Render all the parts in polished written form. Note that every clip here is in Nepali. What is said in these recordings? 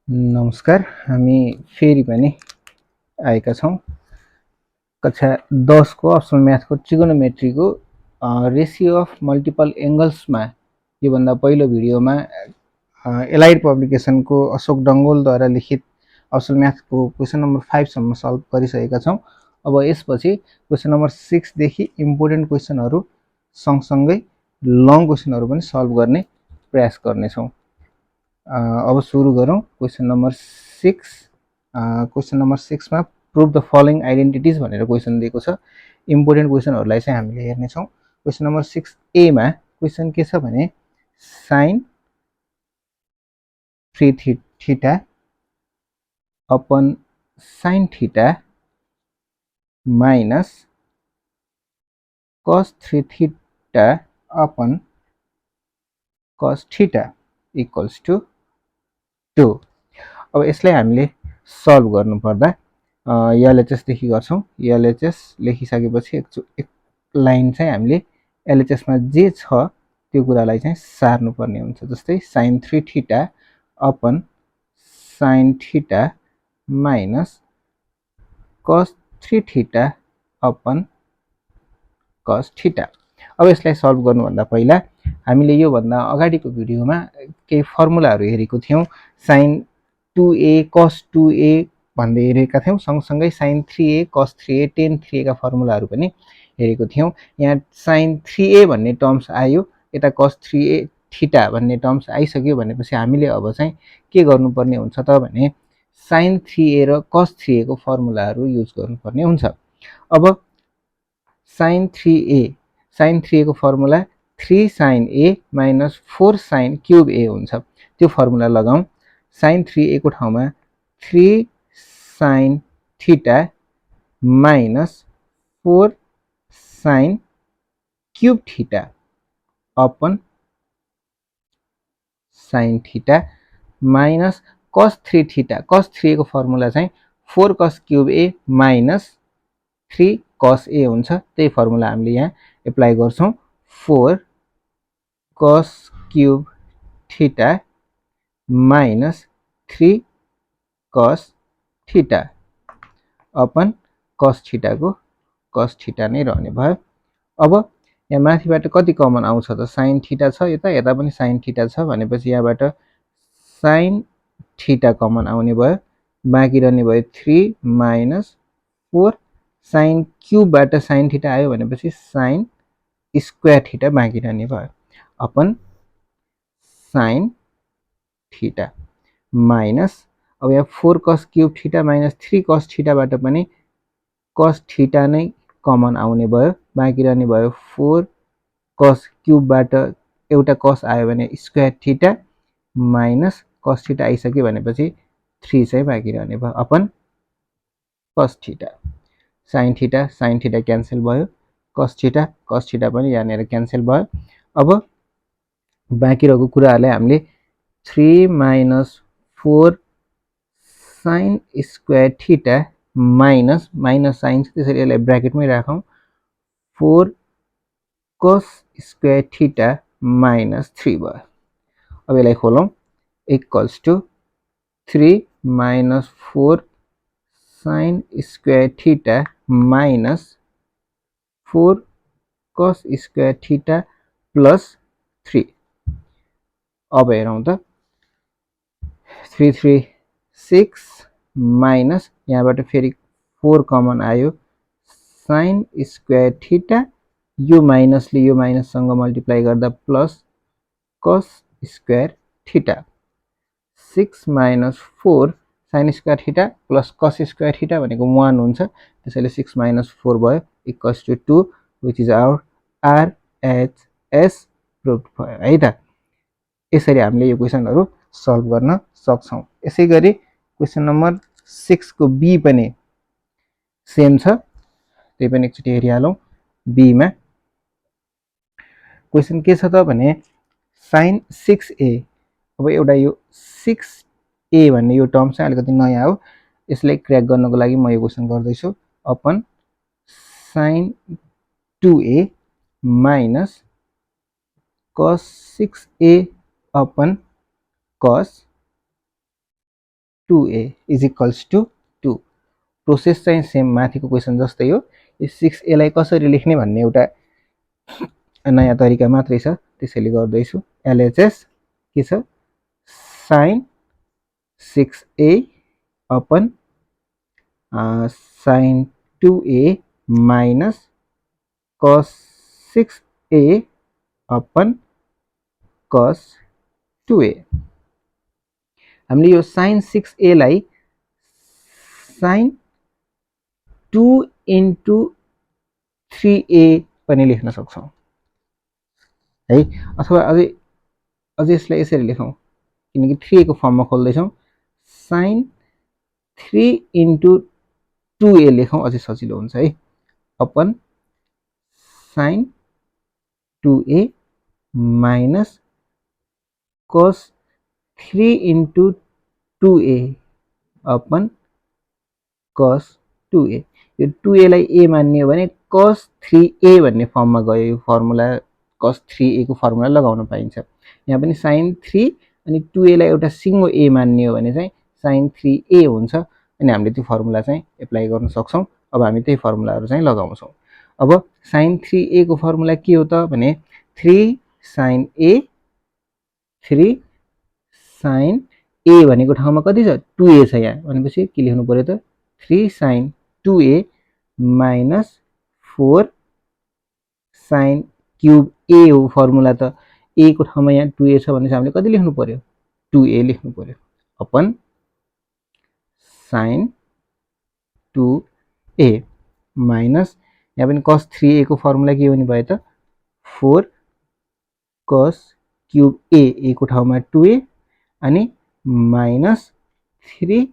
नमस्कार, हामी फेरि पनि आएका छौं। कक्षा 10 को अप्सनल म्याथको ट्रिगोनोमेट्रीको रेशियो अफ मल्टिपल एंगल्समा यो भन्दा पहिलो भिडियोमा एलाइड पब्लिकेसनको अशोक डंगोलद्वारा लिखित अप्सनल म्याथको क्वेशन नम्बर 5 सम्म सल्भ गरिसकेका छौं। अब यसपछि क्वेशन नम्बर 6 देखि इम्पोर्टेन्ट क्वेशनहरु सँगसँगै लङ क्वेशनहरु पनि सल्भ गर्ने प्रयास गर्ने छौं। अब सुरु गरौं। क्वेशन नम्बर 6 क्वेशन नम्बर 6 मा प्रुभ द फलोइङ आइडेन्टिटीज भनेर क्वेशन दिएको छ। इम्पोर्टेन्ट क्वेशनहरुलाई चाहिँ हामीले हेर्ने छौं। क्वेशन नम्बर 6A मा क्वेशन के छ भने sin 3 theta upon sin theta minus cos 3 theta upon cos theta equals to 2। अब यसलाई हामीले सल्भ गर्नु पर्दा एलएचएस देखि गर्छौं। एलएचएस लेखिसकेपछि एक लाइन चाहिँ हामीले एलएचएस मा जे छ त्यो कुरालाई चाहिँ सार्नु पर्ने हुन्छ। जस्तै sin 3 theta upon sin theta minus cos 3 theta upon cos theta. अब यसलाई सल्भ गर्नु भन्दा पहिला हामीले यो भन्दा अगाडिको भिडियोमा केही फर्मुलाहरु हेरेको थियौं। sin 2a cos 2a भन्दै हेरेका थियौं। सँगसँगै sin 3a cos 3a tan 3a का फर्मुलाहरु पनि हेरेको थियौं। यहाँ sin 3a भन्ने टर्म्स आयो, यता cos 3a थीटा भन्ने टर्म्स आइसक्यो भनेपछि हामीले अब चाहिँ के गर्नुपर्ने हुन्छ त भने sin 3a र cos 3a को फर्मुलाहरु युज गर्नुपर्ने हुन्छ। अब sin 3a को formula 3 sin a minus 4 sin cube a हुन्छ। त्यो फर्मुला लगाऊ। sin 3a को ठाउँमा 3 sin theta minus 4 sin cube theta upon sin theta minus cos 3 theta. cos 3a को फर्मुला चाहिँ 4 cos cube a minus 3 cos a हुन्छ। त्यही फर्मुला हामीले यहाँ एप्लाई गर्छौं। 4 cos cube theta minus 3 cos theta upon cos theta को cos थीटा नै रहने भयो। अब यहाँ माथिबाट कति कमन आउँछ त sin थीटा छ, यता पनि sin थीटा छ भनेपछि यहाँबाट sin थीटा कमन आउने भयो। बाँकी रहने भयो 3 minus 4 sin क्यूब बाट sin थीटा आयो भनेपछि sin स्क्वायर थीटा बाँकी रहने भयो अपन sin थीटा माइनस अब यहाँ 4 cos cube theta minus 3 cos theta बाट पनि cos थीटा नै कमन आउने भयो। बाँकी रहने भयो 4 cos क्यूब बाट एउटा cos आयो भने square theta minus cos theta आइसक्यो भनेपछि 3 चाहिँ बाँकी रहने भयो upon cos theta. sin theta cancel भयो। cos थीटा पनि यहाँनेर क्यान्सल भयो। अब बाँकी रहेको कुराहरुलाई हामीले 3 minus 4 sin square theta minus sine त्यसैले यसलाई ब्र्याकेटमै राखौं 4 cos स्क्वायर थीटा माइनस 3 भयो। अब यसलाई खोलौं equals to 3 minus 4 sin square theta minus 4 cos square theta plus 3। अब हेरौं त 3 3 6 माइनस यहाँबाट फेरि 4 कमन आयो sin स्क्वायर थीटा यो माइनसले यो माइनससँग मल्टिप्लाई गर्दा plus cos square theta 6 minus 4 sin square theta plus cos square theta भनेको 1 हुन्छ। त्यसैले 6 minus 4 भयो equals to 2 which is our RHS proved भयो है त। यसरी हामीले यो क्वेशनहरु सल्भ गर्न सक्छौं। यसैगरी क्वेशन नम्बर 6 को बी पनि सेम छ। त्यही पनि एकचोटी हेरिहालौं। बी मा क्वेशन के छ त भने sin 6a। अब एउटा यो 6a भन्ने यो टर्म चाहिँ अलिकति नयाँ हो। यसलाई क्र्याक गर्नको लागि म यो क्वेशन गर्दै छु upon sin 2a minus cos 6a upon cos 2a is equals to 2। Process चाहिँ सेम माथिको क्वेसन जस्तै हो। यो 6a लाई कसरी लेख्ने भन्ने एउटा नयाँ तरिका मात्रै छ, त्यसैले गर्दैछु। LHS के छ, sin 6a upon sin 2a minus cos 6a upon cos 2a। हामीले यो sin 6a लाई sin 2 into 3a पनि लेख्न सक्छौं है, अथवा अझै यसलाई यसरी लेखौं, किनकि 3a को फर्ममा खोल्दै छौं। sin 3 into 2a लेखौं, अझै सजिलो हुन्छ है, upon sin 2a minus cos 3 into 2a upon cos 2a। यो 2a लाई a मान्ने हो भने cos 3a भन्ने फर्ममा गयो। यो फर्मुला cos 3a को फर्मुला लगाउन पाइन्छ। यहाँ पनि sin 3 अनि 2a लाई एउटा सिंगो a मान्ने हो भने चाहिँ sin 3a हुन्छ, अनि हामीले त्यो फर्मुला चाहिँ एप्लाई गर्न सक्छौं। अब हामी त्यही फर्मुलाहरु चाहिँ लगाउँछौं। अब sin 3a को फर्मुला के हो त भने 3 sin a 3 sin a भनेको ठाउँमा कति छ, 2a छ यहाँ, भनेपछि के लेख्नु पर्यो त, 3 sin 2a minus 4 sin cube a हो फर्मुला त। a को ठाउँमा यहाँ 2a छ भनेपछि हामीले कति लेख्नु पर्यो, 2a लेख्नु पर्यो, अपन sin 2a माइनस यहाँ पनि cos 3a को फर्मुला के हुने भयो त, 4 cos cube a को ठाउँमा 2a अनि माइनस 3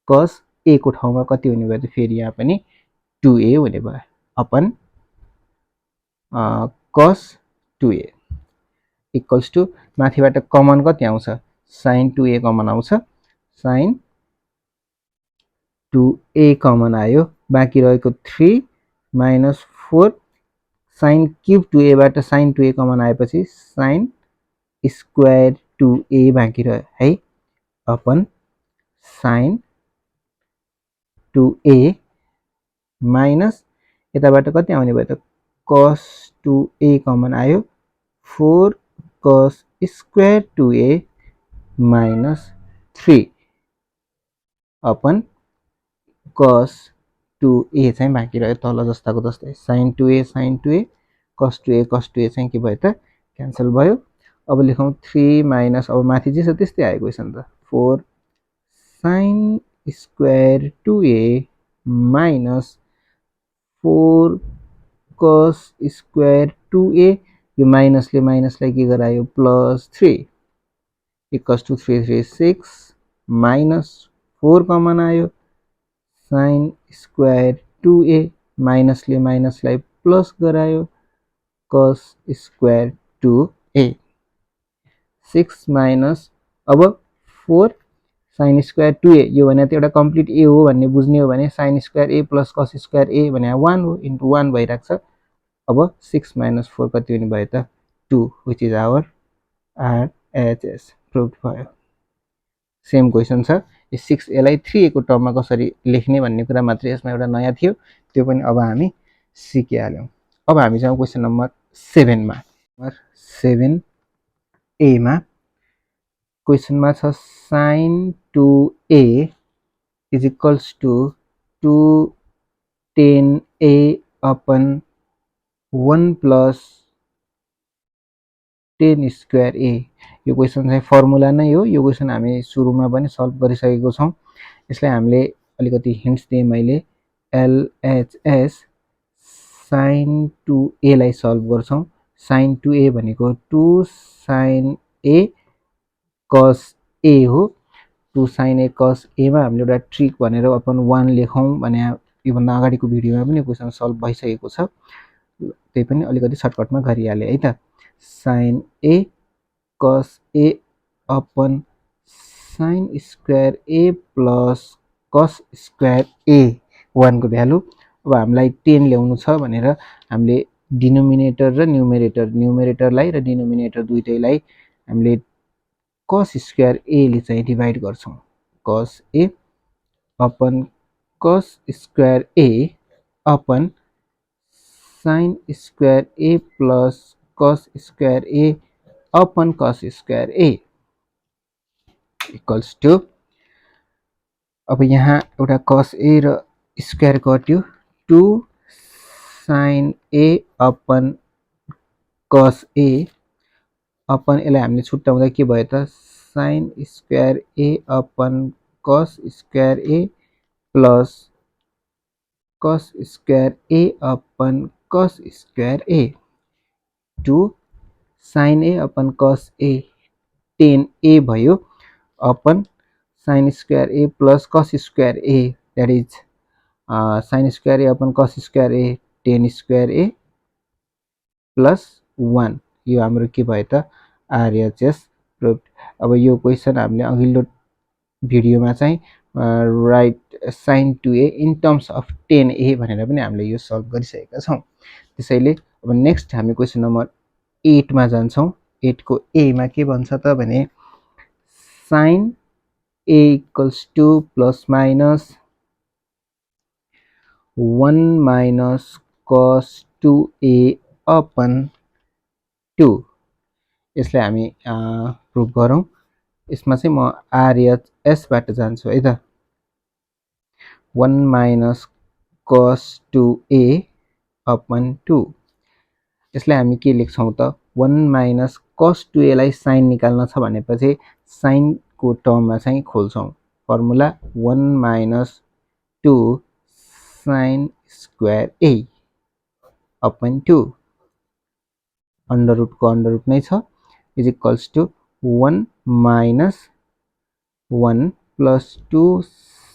cos a को ठाउँमा कति हुने भयो त, फेरि यहाँ पनि 2a हुने भयो, upon cos 2a equals to माथिबाट कमन कति आउँछ, sin 2a कमन आउँछ, sin 2a कमन आयो, बाँकी रहेको 3 minus 4 sin cube 2a बाट sin 2a कमन आएपछि sin square 2a बाँकी रह्यो है, अपन sin 2a माइनस यताबाट कति आउने भयो त, cos 2a कमन आयो, 4 cos square 2a minus 3 upon cos 2a चाहिँ बाँकी रह्यो तल जस्ताको जस्तै, sin 2a cos 2a चाहिँ के भयो त, क्यान्सल भयो। अब लेखौं 3 माइनस, अब माथि जे छ त्यस्तै आयो क्वेसन त, 4 sin square 2a minus 4 cos square 2a, यो माइनसले माइनसलाई के गरायो, plus 3 equals to 3 3 6 minus 4 common आयो, sin square 2a माइनसले माइनसलाई प्लस गरायो, cos square 2a 6 माइनस, अब 4 sin square 2a, यो भने त एउटा कम्प्लिट a हो भन्ने बुझ्ने हो भने sin square a plus cos square a भने 1 हो, इन्टु 1 भइराख्छ। अब 6 minus 4 कति हुने भयो त, 2, which is our RHS proved भयो। सेम क्वेसन छ, यो 6a लाई 3a को टर्ममा कसरी लेख्ने भन्ने कुरा मात्रै यसमा एउटा नयाँ थियो, त्यो पनि अब हामी सिकिहाल्यौं। अब हामी जाउँ क्वेसन नम्बर 7 मा। नम्बर 7a मा क्वेसनमा छ sin 2a is equals to 210a upon 1 plus 10 square a। यो क्वेसन चाहिँ फर्मुला नै हो, यो क्वेसन हामी सुरुमा पनि सल्भ गरिसकेको छौं। यसलाई हामीले अलिकति हिन्ट्स दिए मैले, LHS sin 2a लाई सल्भ गर्छौं। sin 2a भनेको 2 sin a cos a हो, 2 sin a cos a मा हामीले एउटा ट्रिक भनेर अपन 1 लेखौं भने यो भन्दा अगाडिको भिडियोमा पनि क्वेसन सल्भ भइसकेको छ, त्यही पनि अलिकति सर्टकटमा गरिहाले है त। sin a cos a upon sin square a plus cos square a 1 को भ्यालु। अब हामीलाई 10 ल्याउनु छ भनेर हामीले डिनोमिनेटर र न्युमेरेटरलाई र डिनोमिनेटर दुईटैलाई हामीले cos square a ले चाहिँ डिभाइड गर्छौं। cos a upon cos square a upon sin square a plus cos square a upon cos square a equals to अब यहाँ एउटा cos a र स्क्वायर कट्यो 2 sin a upon cos a upon यसलाई हामीले छुट्याउँदा के भयो त sin square a upon cos square a plus cos square a upon cos square a 2 sin a upon cos a tan a भयो upon sin square a plus cos square a that is sin square a upon cos square a tan square a plus 1 यो हाम्रो के भयो त RHS प्रुफ। अब यो क्वेशन हामीले अघिल्लो भिडियोमा चाहिँ right sin 2a in terms of tan a भनेर पनि हामीले यो सल्भ गरिसकेका छौं। त्यसैले अब नेक्स्ट हामी क्वेशन नम्बर 8 मा जान्छौं। 8 को a मा के भन्छ त भने sin a equals to plus minus 1 minus cos 2a upon 2 यसलाई हामी प्रुफ गरौँ। यसमा चाहिँ म RHS बाट जान्छु है त 1 minus cos 2a upon 2 यसलाई हामी के लेख्छौं त 1 minus cos 2a लाई sin निकाल्न छ भनेपछि sin को टर्ममा चाहिँ खोल्छौं formula 1 minus 2 sin square a upon 2 under root को अंडर रूट नै छ is equals to 1 minus 1 plus 2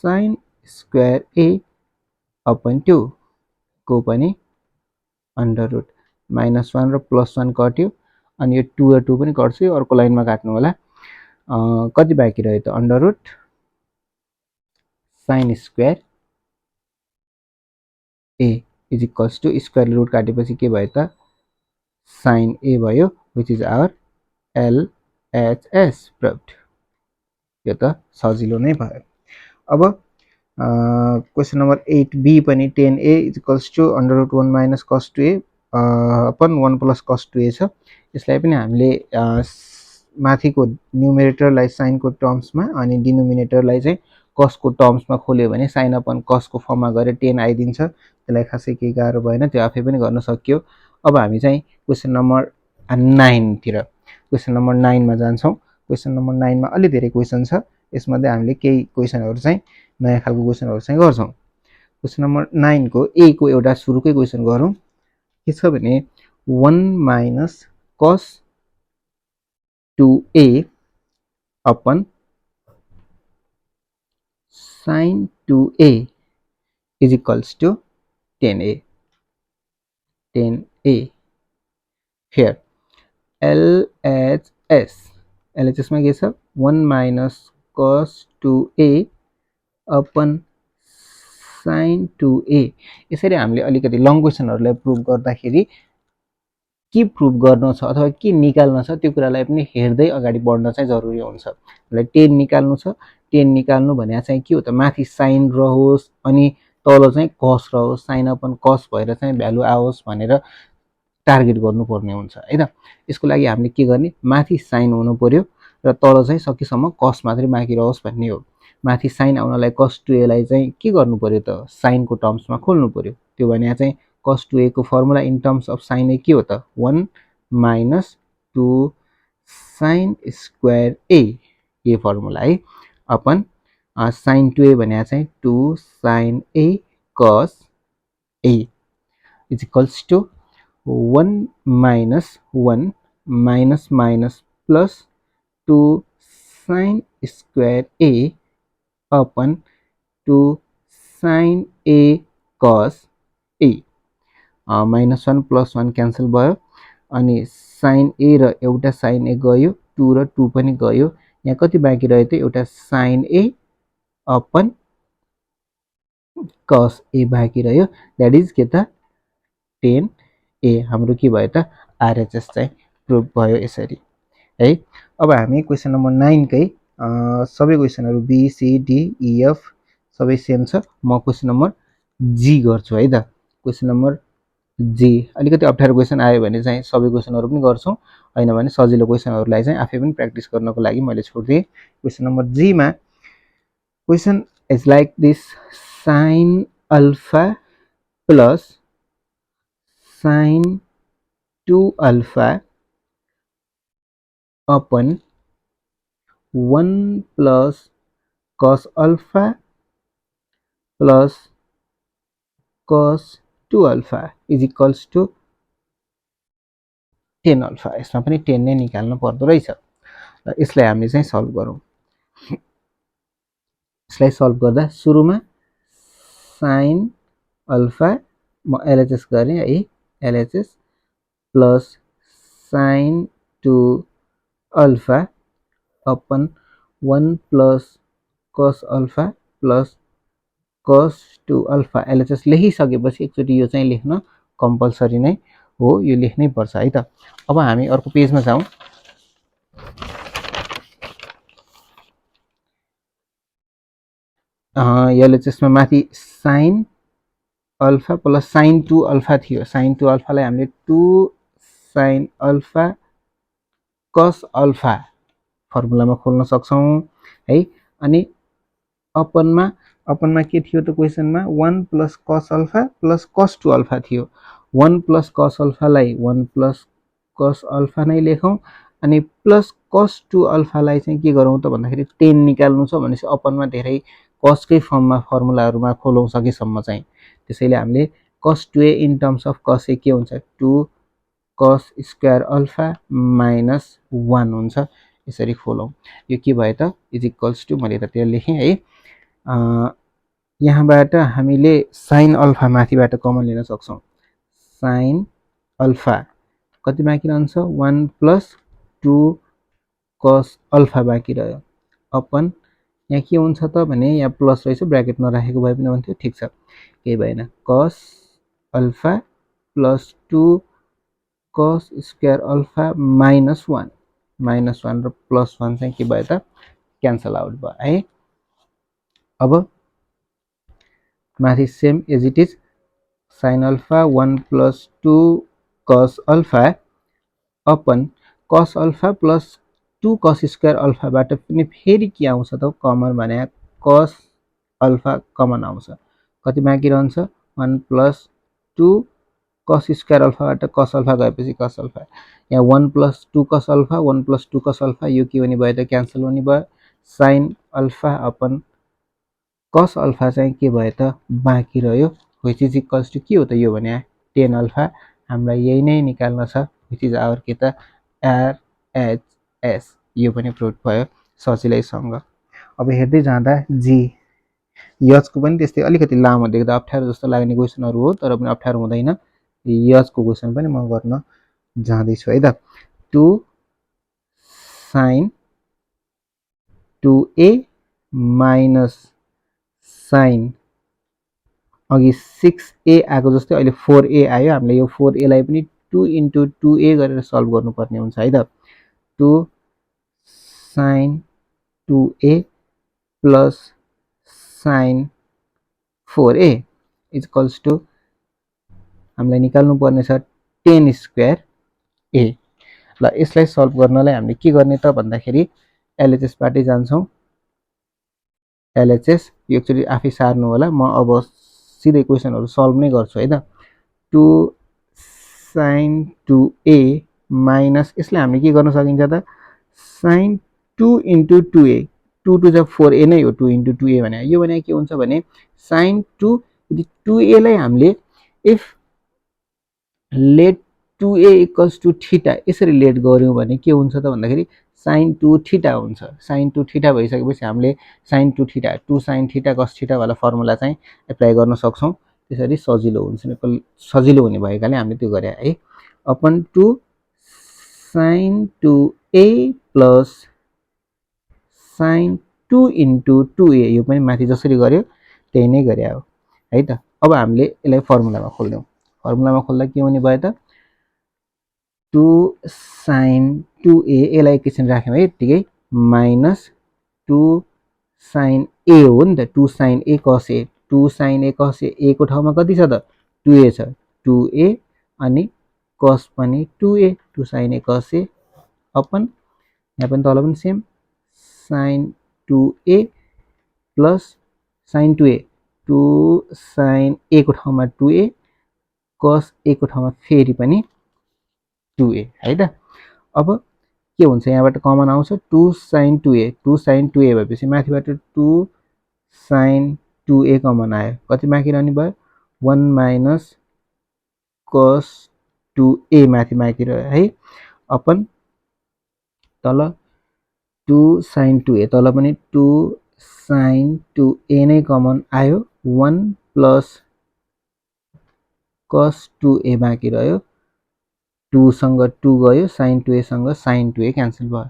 sin square a upon 2 को पनि अंडर रूट minus 1 र plus 1 कट्यो अनि यो 2 र 2 पनि कट्छ यो अर्को लाइनमा काट्नु होला कति बाँकी रह्यो त under root sin square a is equals to square root काटेपछि के भयो त sin a भयो which is our LHS proved। यो त सजिलो नै भयो। अब क्वेशन नम्बर 8b पनि tan a is equals to under root 1 minus cos 2a upon 1 plus cos 2a छ। यसलाई पनि हामीले माथिको न्युमरेटरलाई sin को टर्म्समा अनि डिनोमिनेटरलाई चाहिँ cos को टर्म्समा खोल्यो भने sin अपन cos को फर्ममा गएर tan आइदिन्छ। त्यसलाई खासै केही गाह्रो भएन, त्यो आफै पनि गर्न सकियो। अब हामी चाहिँ क्वेशन नम्बर 9 तिर क्वेशन नम्बर 9 मा जान्छौं। क्वेशन नम्बर 9 मा अलि धेरै क्वेशन छ, यसमध्ये हामीले केही क्वेशनहरु चाहिँ नयाँ खालको क्वेशनहरु चाहिँ गर्छौं। क्वेशन नम्बर 9 को a को एउटा सुरुकै क्वेशन गरौँ। के छ भने 1 minus cos 2a upon sin 2a is equals to tan a here LHS मा के छ 1 minus cos 2a upon sin 2a यसरी हामीले अलिकति लङ क्वेशनहरुलाई प्रुफ गर्दाखेरि के प्रुफ गर्न छ अथवा के निकाल्न छ त्यो कुरालाई पनि हेर्दै अगाडि बढ्न चाहिँ जरुरी हुन्छ। मलाई 10 निकाल्नु छ, 10 निकाल्नु भने चाहिँ के हो त माथि sin रहोस् अनि तल चाहिँ cos रहोस्, sin अपन cos भएर चाहिँ भ्यालु आओस् भनेर टार्गेट गर्नुपर्ने हुन्छ है त। यसको लागि हामीले के गर्ने माथि sin हुनु पर्यो र तल चाहिँ सकेसम्म cos मात्रै बाँकी रहोस् भन्ने हो। माथि sin आउनलाई cos 2a लाई चाहिँ के गर्नु पर्यो त sin को टर्म्समा खोल्नु पर्यो। त्यो भने चाहिँ cos 2a को formula in terms of sin a के हो त 1 minus 2 sin square a ये फर्मुला है अपन sin 2a भने चाहिँ 2 sin a cos a is equals to 1 minus 1 minus minus plus 2 sin square a upon 2 sin a cos a minus 1 plus 1 cancel भयो अनि sin a र एउटा sin a गयो 2 र 2 पनि गयो। यहाँ कति बाँकी रह्यो त एउटा sin a upon cos a बाँकी रह्यो दैट इज के त tan a हाम्रो के भयो त RHS चाहिँ प्रुफ भयो यसरी है। अब हामी क्वेशन नम्बर 9 कै सबै क्वेसनहरु B C D E F सबै सेम छ। म क्वेसन नम्बर जी गर्छु है त। क्वेसन नम्बर जी अलिकति अप्ठ्यारो क्वेसन आयो भने चाहिँ सबै क्वेसनहरु पनि गर्छौं, हैन भने सजिलो क्वेसनहरुलाई चाहिँ आफै पनि प्र्याक्टिस गर्नको लागि मैले छोड्दिए। क्वेसन नम्बर जी मा question is like this, sin alpha plus sin 2 alpha upon 1 plus cos alpha plus cos 2 alpha is equals to 10 alpha. यसमा पनि 10 नै निकाल्नु पर्दो रहेछ र यसलाई हामीले चाहिँ सल्भ गरौँ। यसलाई सल्भ गर्दा सुरुमा sin अल्फा म एलएचएस गरे है, LHS plus sin 2 alpha upon 1 plus cos alpha plus cos 2 alpha LHS लेखिसकेपछि एकचोटी यो चाहिँ लेख्न कम्पलसरी नै हो, यो लेख्नै पर्छ है त। अब हामी अर्को पेजमा जाउँ। एलएचएसमा माथि sin alpha plus sin 2 alpha थियो। sin 2 अल्फालाई हामीले 2 sin अल्फा cos अल्फा फर्मुलामा खोल्न सक्छौं है। अनि अपनमा के थियो त क्वेसनमा 1 plus cos alpha plus cos 2 alpha थियो। 1 plus cos अल्फालाई 1 plus cos alpha नै लेखौं, अनि प्लस cos 2 अल्फालाई चाहिँ के गरौँ त भन्दाखेरि 10 निकाल्नु छ भनेपछि अपनमा धेरै cos कै फर्ममा फर्मुलाहरुमा खोलौं सकेसम्म चाहिँ। त्यसैले हामीले cos 2a in terms of cos a के हुन्छ 2 cos स्क्वायर अल्फा माइनस 1 हुन्छ। यसरी खोलौं। यो के भयो त इज इक्वल्स टु मैले त त्यो लेखेँ है। यहाँबाट हामीले sin अल्फा माथिबाट कमन लिन सक्छौं। sin अल्फा कति बाँकी रहन्छ 1 प्लस 2 cos अल्फा बाँकी रह्यो अपन यहाँ के हुन्छ त भने यहाँ प्लस रहेछ, ब्र्याकेट नराखेको भए पनि हुन्थ्यो, ठीक छ केही भएन। cos alpha plus 2 cos square alpha minus 1 र प्लस 1 चाहिँ के भयो त क्यान्सल आउट भयो है। अब माथि same as it is sin alpha 1 plus 2 cos alpha upon cos alpha plus 2 cos square अल्फाबाट पनि फेरि के आउँछ त कमन भने cos अल्फा कमन आउँछ। कति बाँकी रहन्छ 1 प्लस 2 cos स्क्वायर अल्फाबाट cos अल्फा गएपछि cos अल्फा, यहाँ 1 plus 2 cos alpha 1 plus 2 cos alpha यो के हुने भयो त क्यान्सल हुने भयो। sin alpha upon cos alpha चाहिँ के भयो त बाँकी रह्यो, व्हिच इज इक्वल्स टु के हो त यो भने 10 अल्फा। हामीलाई यही नै निकाल्न छ, व्हिच इज आवर के त आरएचएस। यो पनि प्रुभ भयो सजिलैसँग। अब हेर्दै जाँदा जी यचको पनि त्यस्तै अलिकति लामो देख्दा अप्ठ्यारो जस्तो लाग्ने क्वेसनहरु हो, तर पनि अप्ठ्यारो हुँदैन। यचको क्वेसन पनि म गर्न जाँदैछु है त। 2 sin 2a माइनस sin अघि 6a आएको जस्तै अहिले 4a आयो। हामीले यो 4a लाई पनि 2 into 2a गरेर सल्भ गर्नुपर्ने हुन्छ है त। 2 sin 2a plus sin 4a is equals to हामीलाई निकाल्नु पर्ने छ 10 स्क्वायर a। ल यसलाई सल्भ गर्नलाई हामीले के गर्ने त भन्दाखेरि एलएचएस बाटै जान्छौं। एलएचएस यो एकचोटी आफै सार्नु होला, म अब सिधै क्वेसनहरु सल्भ नै गर्छु है त। 2 sin 2a माइनस यसले हामीले के गर्न सकिन्छ त sin 2 into 2a 2 to the 4a नै हो 2 into 2a भने। यो भने के हुन्छ भने sin 2 यदि 2a लाई हामीले if let 2a equals to theta यसरी लेट गर्यौं भने के हुन्छ त भन्दाखेरि sin 2 थीटा हुन्छ। sin 2 थीटा भइसकेपछि हामीले sin 2 theta 2 sin theta cos theta वाला फर्मुला चाहिँ एप्लाई गर्न सक्छौं। त्यसरी सजिलो हुन्छ, सजिलो हुने भएकाले हामीले त्यो गरे है। Upon 2 sin 2a plus sin 2 into 2a यो पनि माथि जसरी गर्यो त्यही नै गरे हो है त। अब हामीले यसलाई फर्मुलामा खोल्दियौ। फर्मुलामा खोल्दा के हुने भयो त 2 sin 2a यसलाई एकैछिन राख्यौं है यतिकै माइनस 2 sin a हो नि त 2 sin a cos a 2 sin a cos a को ठाउँमा कति छ त 2a छ 2a अनि cos पनि 2a 2 sin a cos a upon यहाँ पनि तल पनि same sin 2a plus sin 2a 2 sin a को ठाउँमा 2a cos a को ठाउँमा फेरि पनि 2a है त अब के हुन्छ यहाँबाट कमन आउँछ 2 sin 2a भएपछि माथिबाट 2 sin 2a कमन आयो कति बाँकी रहने भयो 1 माइनस cos 2a माथि बाँकी रह्यो है अपन तल 2 sin 2a तल पनि 2 sin 2a नै कमन आयो 1 प्लस cos 2a बाँकी रह्यो 2 सँग 2 गयो sin 2a सँग sin 2a क्यान्सल भयो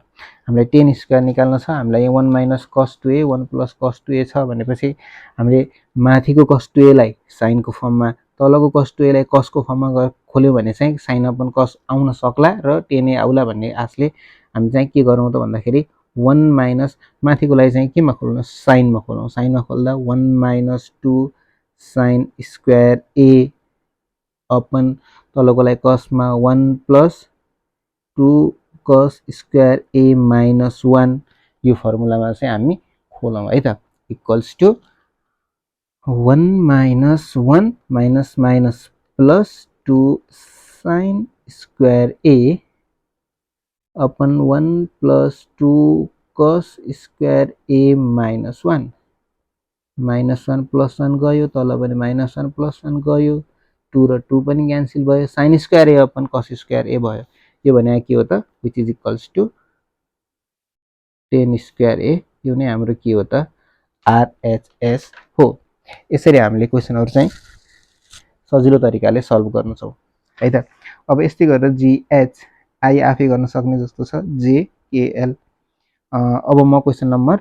हामीलाई tan स्क्वायर निकाल्न छ हामीलाई 1 minus cos 2a 1 plus cos 2a छ भनेपछि हामीले माथिको cos 2a लाई sin को फर्ममा तलको cos 2a लाई cos को फर्ममा खोल्यो भने चाहिँ sin अपन cos आउन सक्ला र tan a आउला भन्ने आशले हामी चाहिँ के गरौँ त भन्दाखेरि 1 माइनस माथिकोलाई चाहिँ केमा खोल्नु sin मा खोलौँ sin मा खोल्दा 1 minus 2 sin square a upon तलकोलाई cos मा 1 plus 2 cos square a minus 1 यो फर्मुलामा चाहिँ हामी खोलौँ है त equals to 1 minus 1 minus minus plus 2 sin square a upon 1 plus 2 cos square a minus 1 minus 1 plus 1 गयो तल पनि माइनस 1 प्लस 1 गयो 2 र 2 पनि क्यान्सल भयो sin square a upon cos square a भयो यो भने के हो त which is equals to tan square a यो नै हाम्रो के हो त RHS हो यसरी हामीले क्वेशनहरु चाहिँ सजिलो तरिकाले सल्भ गर्न सक्छौं है त अब यस्तै गरेर GH I आफै गर्न सक्ने जस्तो छ JKL अब म क्वेशन नम्बर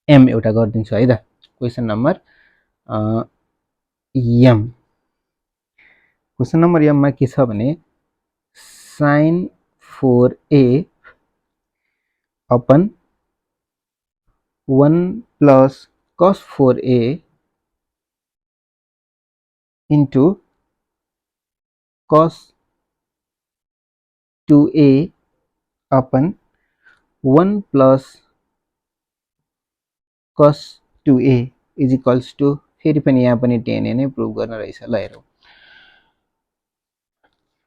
M एउटा गर्दिन्छु है त question number M question number M मा के छ भने sin 4a upon 1 plus cos 4a into cos 2a upon 1 plus cos 2a is equals to फेरि पनि यहाँ पनि tan a नै प्रुभ गर्न रहेछ ल हेरौं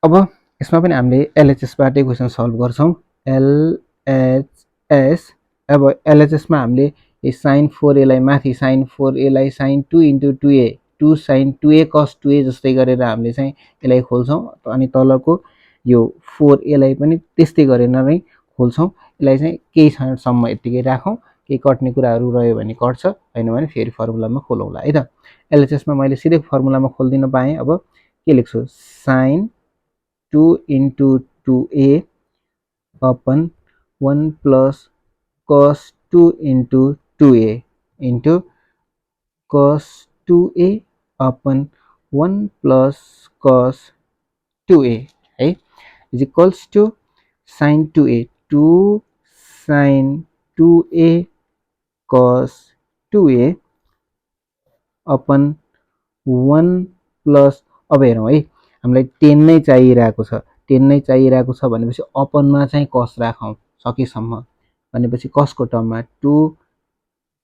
अब यसमा पनि हामीले LHS बाटै क्वेशन सल्भ गर्छौं LHS अब LHS मा हामीले sin 4a लाई माथि sin 4a लाई sin 2 into 2a 2 sin 2a cos 2a जस्तै गरेर हामीले चाहिँ यसलाई खोल्छौं अनि तलको यो 4a लाई पनि त्यस्तै गरेर नै खोल्छौं यसलाई चाहिँ केही क्षणसम्म यतिकै राखौं केही कट्ने कुराहरु रह्यो भने कट्छ हैन भने फेरि फर्मुलामा खोलौँला है त LHS मा मैले सिधै फर्मुलामा खोल्दिन पाएँ अब के लेख्छु sin 2 into 2a upon 1 plus cos 2 into 2a into cos 2a upon 1 plus cos 2a है is equals to sin 2a 2 sin 2a cos 2a upon 1 plus अब हेरौं है हामीलाई 10 नै चाहिरहेको छ 10 नै चाहिरहेको छ भनेपछि अपनमा चाहिँ cos राखौं सकेसम्म भनेपछि cos को टर्ममा 2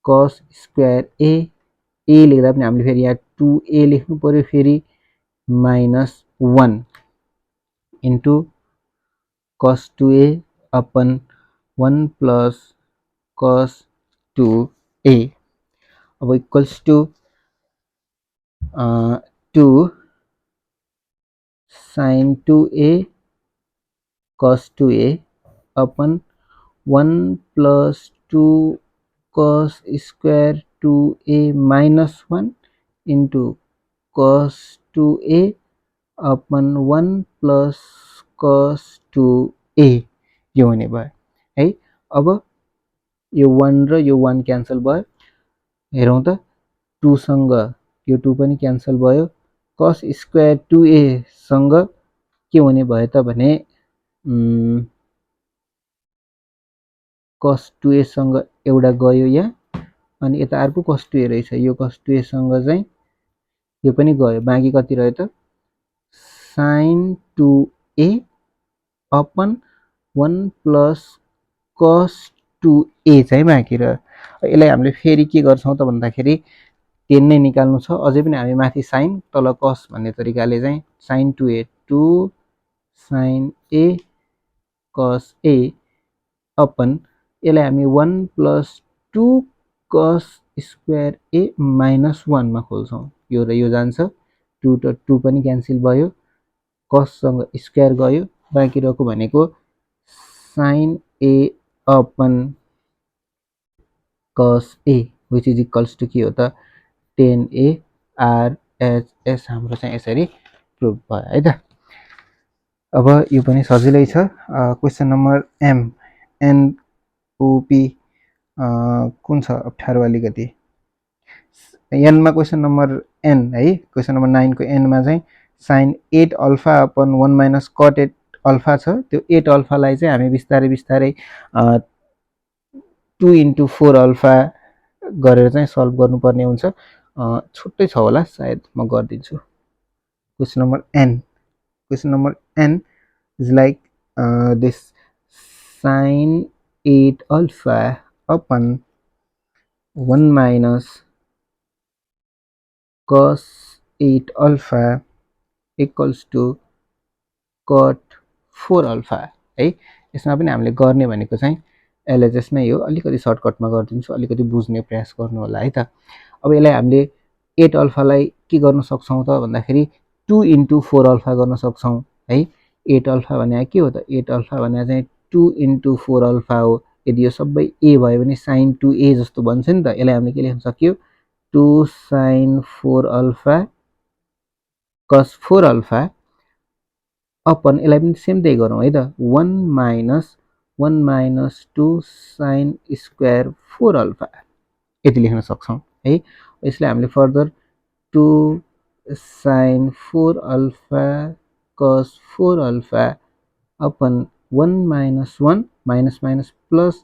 cos स्क्वायर a लेख्दा पनि हामीले फेरि यहाँ 2a लेख्नु पर्यो फेरि minus 1 into cos 2a upon 1 plus cos 2a अब equals to 2 sin 2a cos 2a upon 1 plus 2 cos square 2a minus 1 into cos 2a upon 1 plus cos 2a यो हुने भयो है अब यो 1 र यो 1 क्यान्सल भयो हेरौं त 2 सँग यो 2 पनि क्यान्सल भयो cos स्क्वायर 2a सँग के हुने भयो त भने cos 2a सँग एउटा गयो यहाँ अनि यता अर्को cos 2a रहेछ यो cos 2a सँग चाहिँ यो पनि गयो बाँकी कति रह्यो त sin 2a upon 1 plus cos 2a चाहिँ बाँकी रह्यो यसलाई हामीले फेरि के गर्छौं त भन्दाखेरि 10 नै निकाल्नु छ अझै पनि हामी माथि sin तल cos भन्ने तरिकाले चाहिँ sin 2a 2 sin a cos a upon यसलाई हामी 1 plus 2 cos square a minus 1 मा खोल्छौं यो र यो जान्छ 2 र 2 पनि क्यान्सल भयो cos सँग स्क्वायर गयो बाँकी रहेको भनेको sin a upon cos a which is equals to के हो त 10a r h s हाम्रो चाहिँ यसरी प्रुभ भयो है त अब यो पनि सजिलै छ question number m n o p कुन छ अप्ठ्यारो अलिकति n मा क्वेशन नम्बर n है क्वेशन नम्बर 9 को n मा चाहिँ sin 8 alpha upon 1 minus cot 8 alpha छ त्यो 8 अल्फालाई चाहिँ हामी बिस्तारै बिस्तारै 2 into 4 अल्फा गरेर चाहिँ सल्भ गर्नुपर्ने हुन्छ छुट्टै छ होला सायद म गर्दिन्छु question number n question number n is like this sin 8 alpha upon 1 minus cos 8 alpha equals to cot 4 alpha है यसमा पनि हामीले गर्ने भनेको चाहिँ LHS मै हो अलिकति सर्टकटमा गर्दिन्छु अलिकति बुझ्ने प्रयास गर्नु होला है त अब यसलाई हामीले 8 अल्फालाई के गर्न सक्छौं त भन्दाखेरि 2 into 4 अल्फा गर्न सक्छौं है 8 अल्फा भने के हो त 8 अल्फा भने चाहिँ 2 into 4 अल्फा हो यदि यो सबै a भयो भने sin 2a जस्तो बन्छ नि त यसलाई हामीले के लेख्न सक्यो 2 sin 4 alpha cos 4 alpha upon यसलाई पनि सेम त्यही गरौँ है त 1 minus 2 sin स्क्वायर 4 अल्फा यति लेख्न सक्छौं है यसलाई हामीले further 2 sin 4 alpha cos 4 alpha upon 1 minus 1 minus minus plus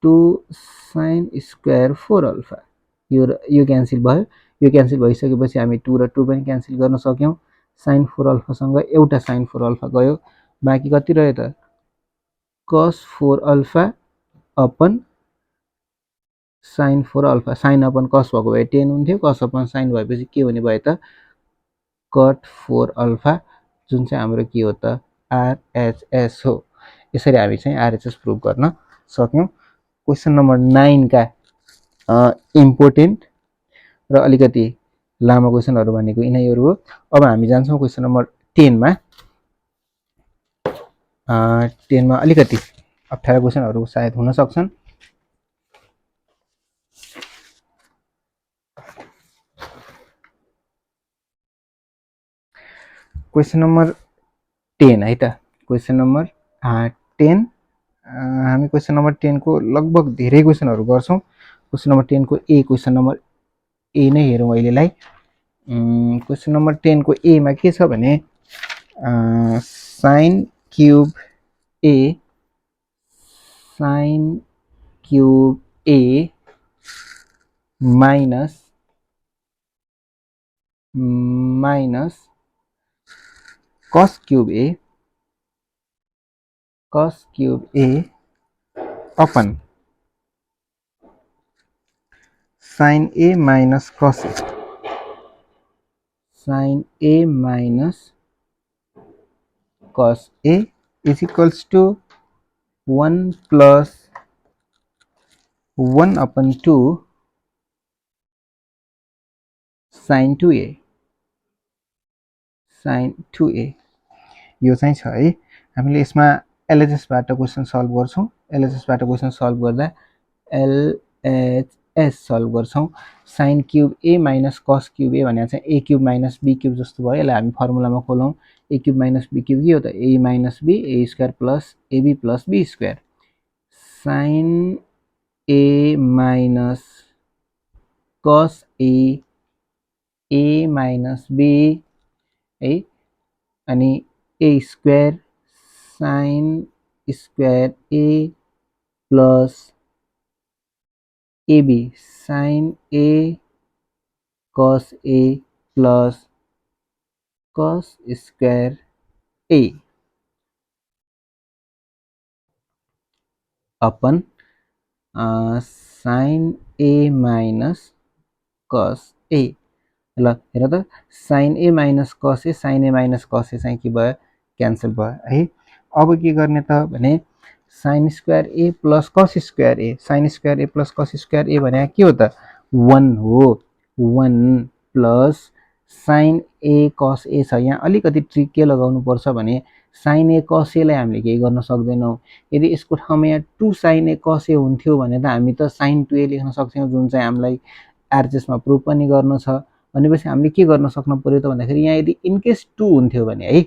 2 sin square 4 alpha यो क्यान्सल भयो यो क्यान्सल भइसकेपछि हामी 2 र 2 पनि क्यान्सल गर्न सक्यौं sin 4 अल्फा सँग एउटा sin 4 अल्फा गयो बाँकी कति रह्यो त cos 4 alpha upon sin 4 alpha sin upon cos भएको भए 10 हुन्थ्यो cos अपन sin भएपछि के हुने भयो त cot 4 अल्फा जुन चाहिँ हाम्रो के हो त RHS हो यसरी हामी चाहिँ RHS प्रुभ गर्न सक्यौं क्वेशन नम्बर 9 का इम्पोर्टेन्ट र अलिकति लामो क्वेशनहरु भनेको यिनैहरु हो अब हामी जान्छौं क्वेशन नम्बर 10 मा 10 मा अलिकति अप्ठ्यारो क्वेशनहरु सायद हुन सक्छन् क्वेशन नम्बर 10 है त क्वेशन नम्बर 10 हामी क्वेशन नम्बर 10 को लगभग धेरै क्वेशनहरु गर्छौं क्वेशन नम्बर 10 को ए क्वेशन नम्बर ए नै हेरौं अहिलेलाई क्वेशन नम्बर 10 को ए मा के छ भने sin cube a sin cube a minus cos cube a upon sin a minus cos a sin a minus cos a is equals to 1 plus 1 upon 2 sin 2a यो चाहिँ छ है हामीले यसमा LHS बाट क्वेशन सल्भ गर्छौं LHS बाट क्वेशन सल्भ गर्दा LHS सल्भ गर्छौं sin cube a minus cos cube a भनेको चाहिँ a cube minus b cube जस्तो भयो यसलाई हामी फर्मुलामा खोलौं a cube minus b cube के हो त a minus b a square plus ab plus b square sin a minus cos a minus b है अनि a square sin square a plus AB sin A cos A plus cos square A upon sin A minus cos A ल हेर त sin A minus cos A sin A minus cos A चाहिँ के भयो क्यान्सल भयो है। अब के गर्ने त भने sin square A plus cos square A sin square A plus cos square A भने के हो त 1 हो 1 plus sin A cos A छ। यहाँ अलिकति ट्रिक के लगाउनु पर्छ भने sin A cos A लाई हामीले केही गर्न सक्दैनौँ। यदि यसको ठाउँमा यहाँ 2 sin A cos A हुन्थ्यो भने त हामी त sin 2A लेख्न सक्थ्यौँ, जुन चाहिँ हामीलाई आरएचएसमा प्रुफ पनि गर्न छ। भनेपछि हामीले के गर्न सक्नु पर्यो त भन्दाखेरि यहाँ यदि इनकेस 2 हुन्थ्यो भने है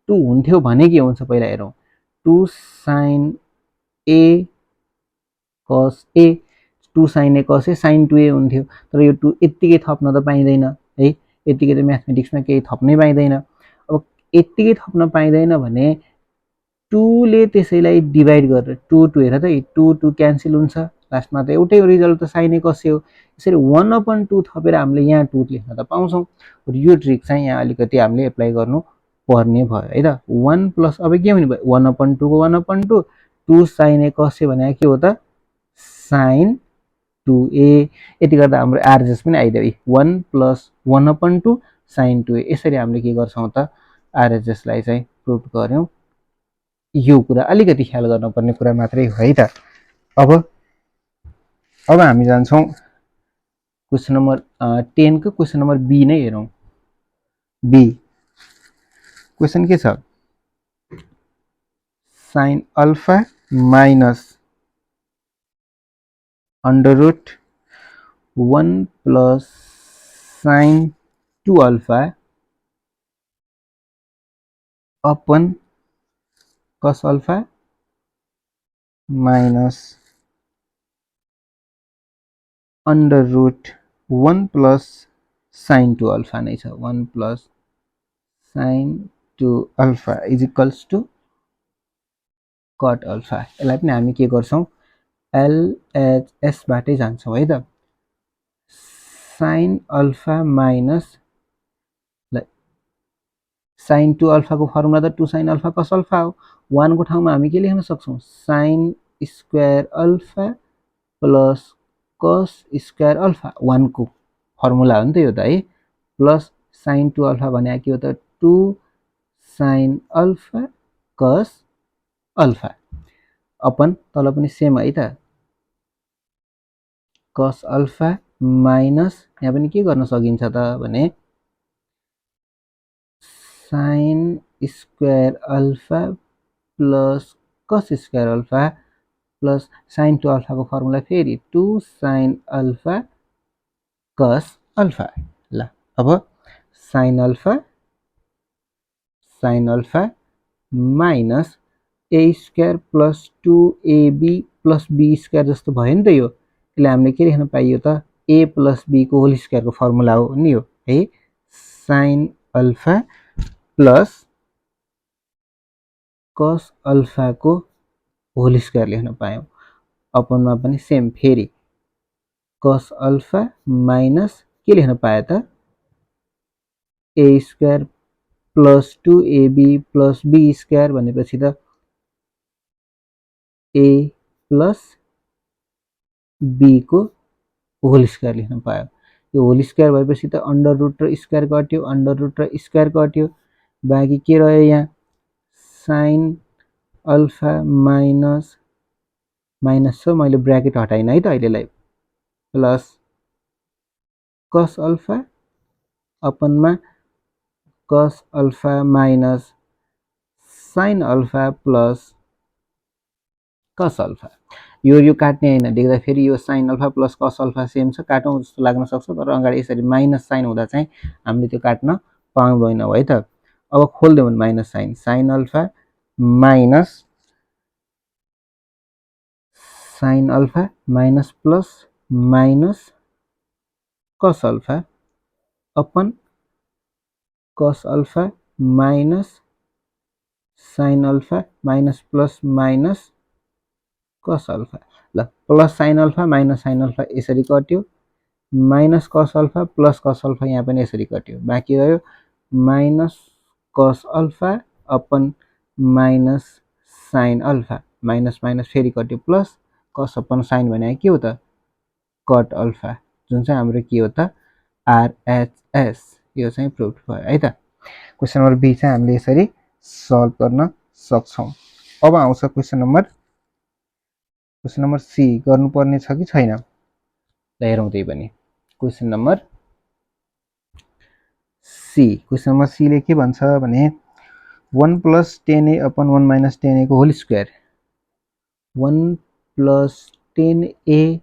2 हुन्थ्यो भने के हुन्छ पहिला हेरौँ 2 sin A cos A 2 sin A cos A sin 2A हुन्थ्यो। तर यो 2 यत्तिकै थप्न त पाइँदैन है, यत्तिकै त म्याथमेटिक्समा केही थप्नै पाइँदैन। अब यत्तिकै थप्न पाइँदैन भने 2 ले त्यसैलाई डिभाइड गरेर 2 2 हेर त 2 2 क्यान्सल हुन्छ, लास्टमा त एउटै रिजल्ट त sin A cos A हो। यसरी 1/2 थपेर हामीले यहाँ 2 लेख्न त पाउँछौँ। यो ट्रिक चाहिँ यहाँ अलिकति हामीले एप्लाई गर्नु पर्ने भयो है त। 1 प्लस अब के हुने भयो 1/2 को 1/2 2 sin A cos A भने के हो त sin 2A। यति गर्दा हाम्रो आरएचएस पनि आइदियो 1 प्लस 1/2 sin 2A। यसरी हामीले के गर्छौँ त आरएचएसलाई चाहिँ प्रुभ गर्यौँ। यो कुरा अलिकति ख्याल गर्नुपर्ने कुरा मात्रै हो है त। अब हामी जान्छौँ क्वेसन नम्बर 10 को क्वेसन नम्बर बी नै हेरौँ। बी क्वेसन के छ sin alpha minus under root 1 plus sin 2 alpha upon cos alpha minus under root 1 plus sin 2 alpha नै छ। 1 plus sin 2 alpha is equals to cot alpha. यसलाई पनि हामी के गर्छौँ LHS बाटै जान्छौँ है त। sin alpha minus sin 2 alpha को फर्मुला त 2 sin अल्फा cos अल्फा हो। 1 को ठाउँमा हामी के लेख्न सक्छौँ sin square alpha plus cos square alpha 1 को फर्मुला हो नि त यो त है। प्लस sin 2 अल्फा भने के हो त 2 sin alpha cos alpha upon तल पनि सेम है त cos अल्फा माइनस यहाँ पनि के गर्न सकिन्छ त भने sin square alpha plus cos square alpha plus sin 2 alpha को फर्मुला फेरि 2 sin अल्फा cos अल्फा। ल अब sin alpha minus a square plus 2ab plus b square जस्तो भयो नि त यो। यसलाई हामीले के लेख्न पाइयो त a प्लस b को होल स्क्वायर को फर्मुला हो नि यो है। sin alpha plus cos alpha को होल स्क्वायर लेख्न पायौँ। अपनमा पनि सेम फेरि cos अल्फा माइनस के लेख्न पाए त a square plus 2ab plus b square भनेपछि त a प्लस b को होल स्क्वायर लेख्न पायो। यो होल स्क्वायर भएपछि त अंडर रूट र स्क्वायर कट्यो, अंडर रूट र स्क्वायर कट्यो, बाँकी के रह्यो यहाँ sin अल्फा माइनस माइनस छ मैले ब्र्याकेट हटाइन है त अहिलेलाई प्लस cos अल्फा अपनमा cos alpha minus sin alpha plus cos alpha. यो काट्ने हैन, देख्दा फेरि यो sin alpha plus cos alpha same छ, काटौँ जस्तो लाग्न सक्छ, तर अगाडि यसरी माइनस साइन हुँदा चाहिँ हामीले त्यो काट्न पाउँदैनौँ है त। अब खोल्दियौँ भने minus sine sin alpha minus sin alpha minus plus minus cos alpha upon cos alpha minus sin alpha minus plus minus cos alpha. ल plus sine alpha minus sine alpha यसरी कट्यो, minus cos alpha plus cos alpha यहाँ पनि यसरी कट्यो, बाँकी रह्यो minus cos alpha upon minus sine alpha, minus minus फेरि कट्यो प्लस कस अपन साइन भने के हो त कट अल्फा, जुन चाहिँ हाम्रो के हो त आरएचएस, यो चाहिँ प्रुभ भयो है त। क्वेसन नम्बर बी चाहिँ हामीले यसरी सल्भ गर्न सक्छौँ। अब आउँछ क्वेसन नम्बर सी, गर्नुपर्ने छ कि छैन ल हेरौँ त्यही पनि। Question number C, question number सीले के भन्छ भने 1 + 10a अपन 1 - 10a को whole square, 1 + 10a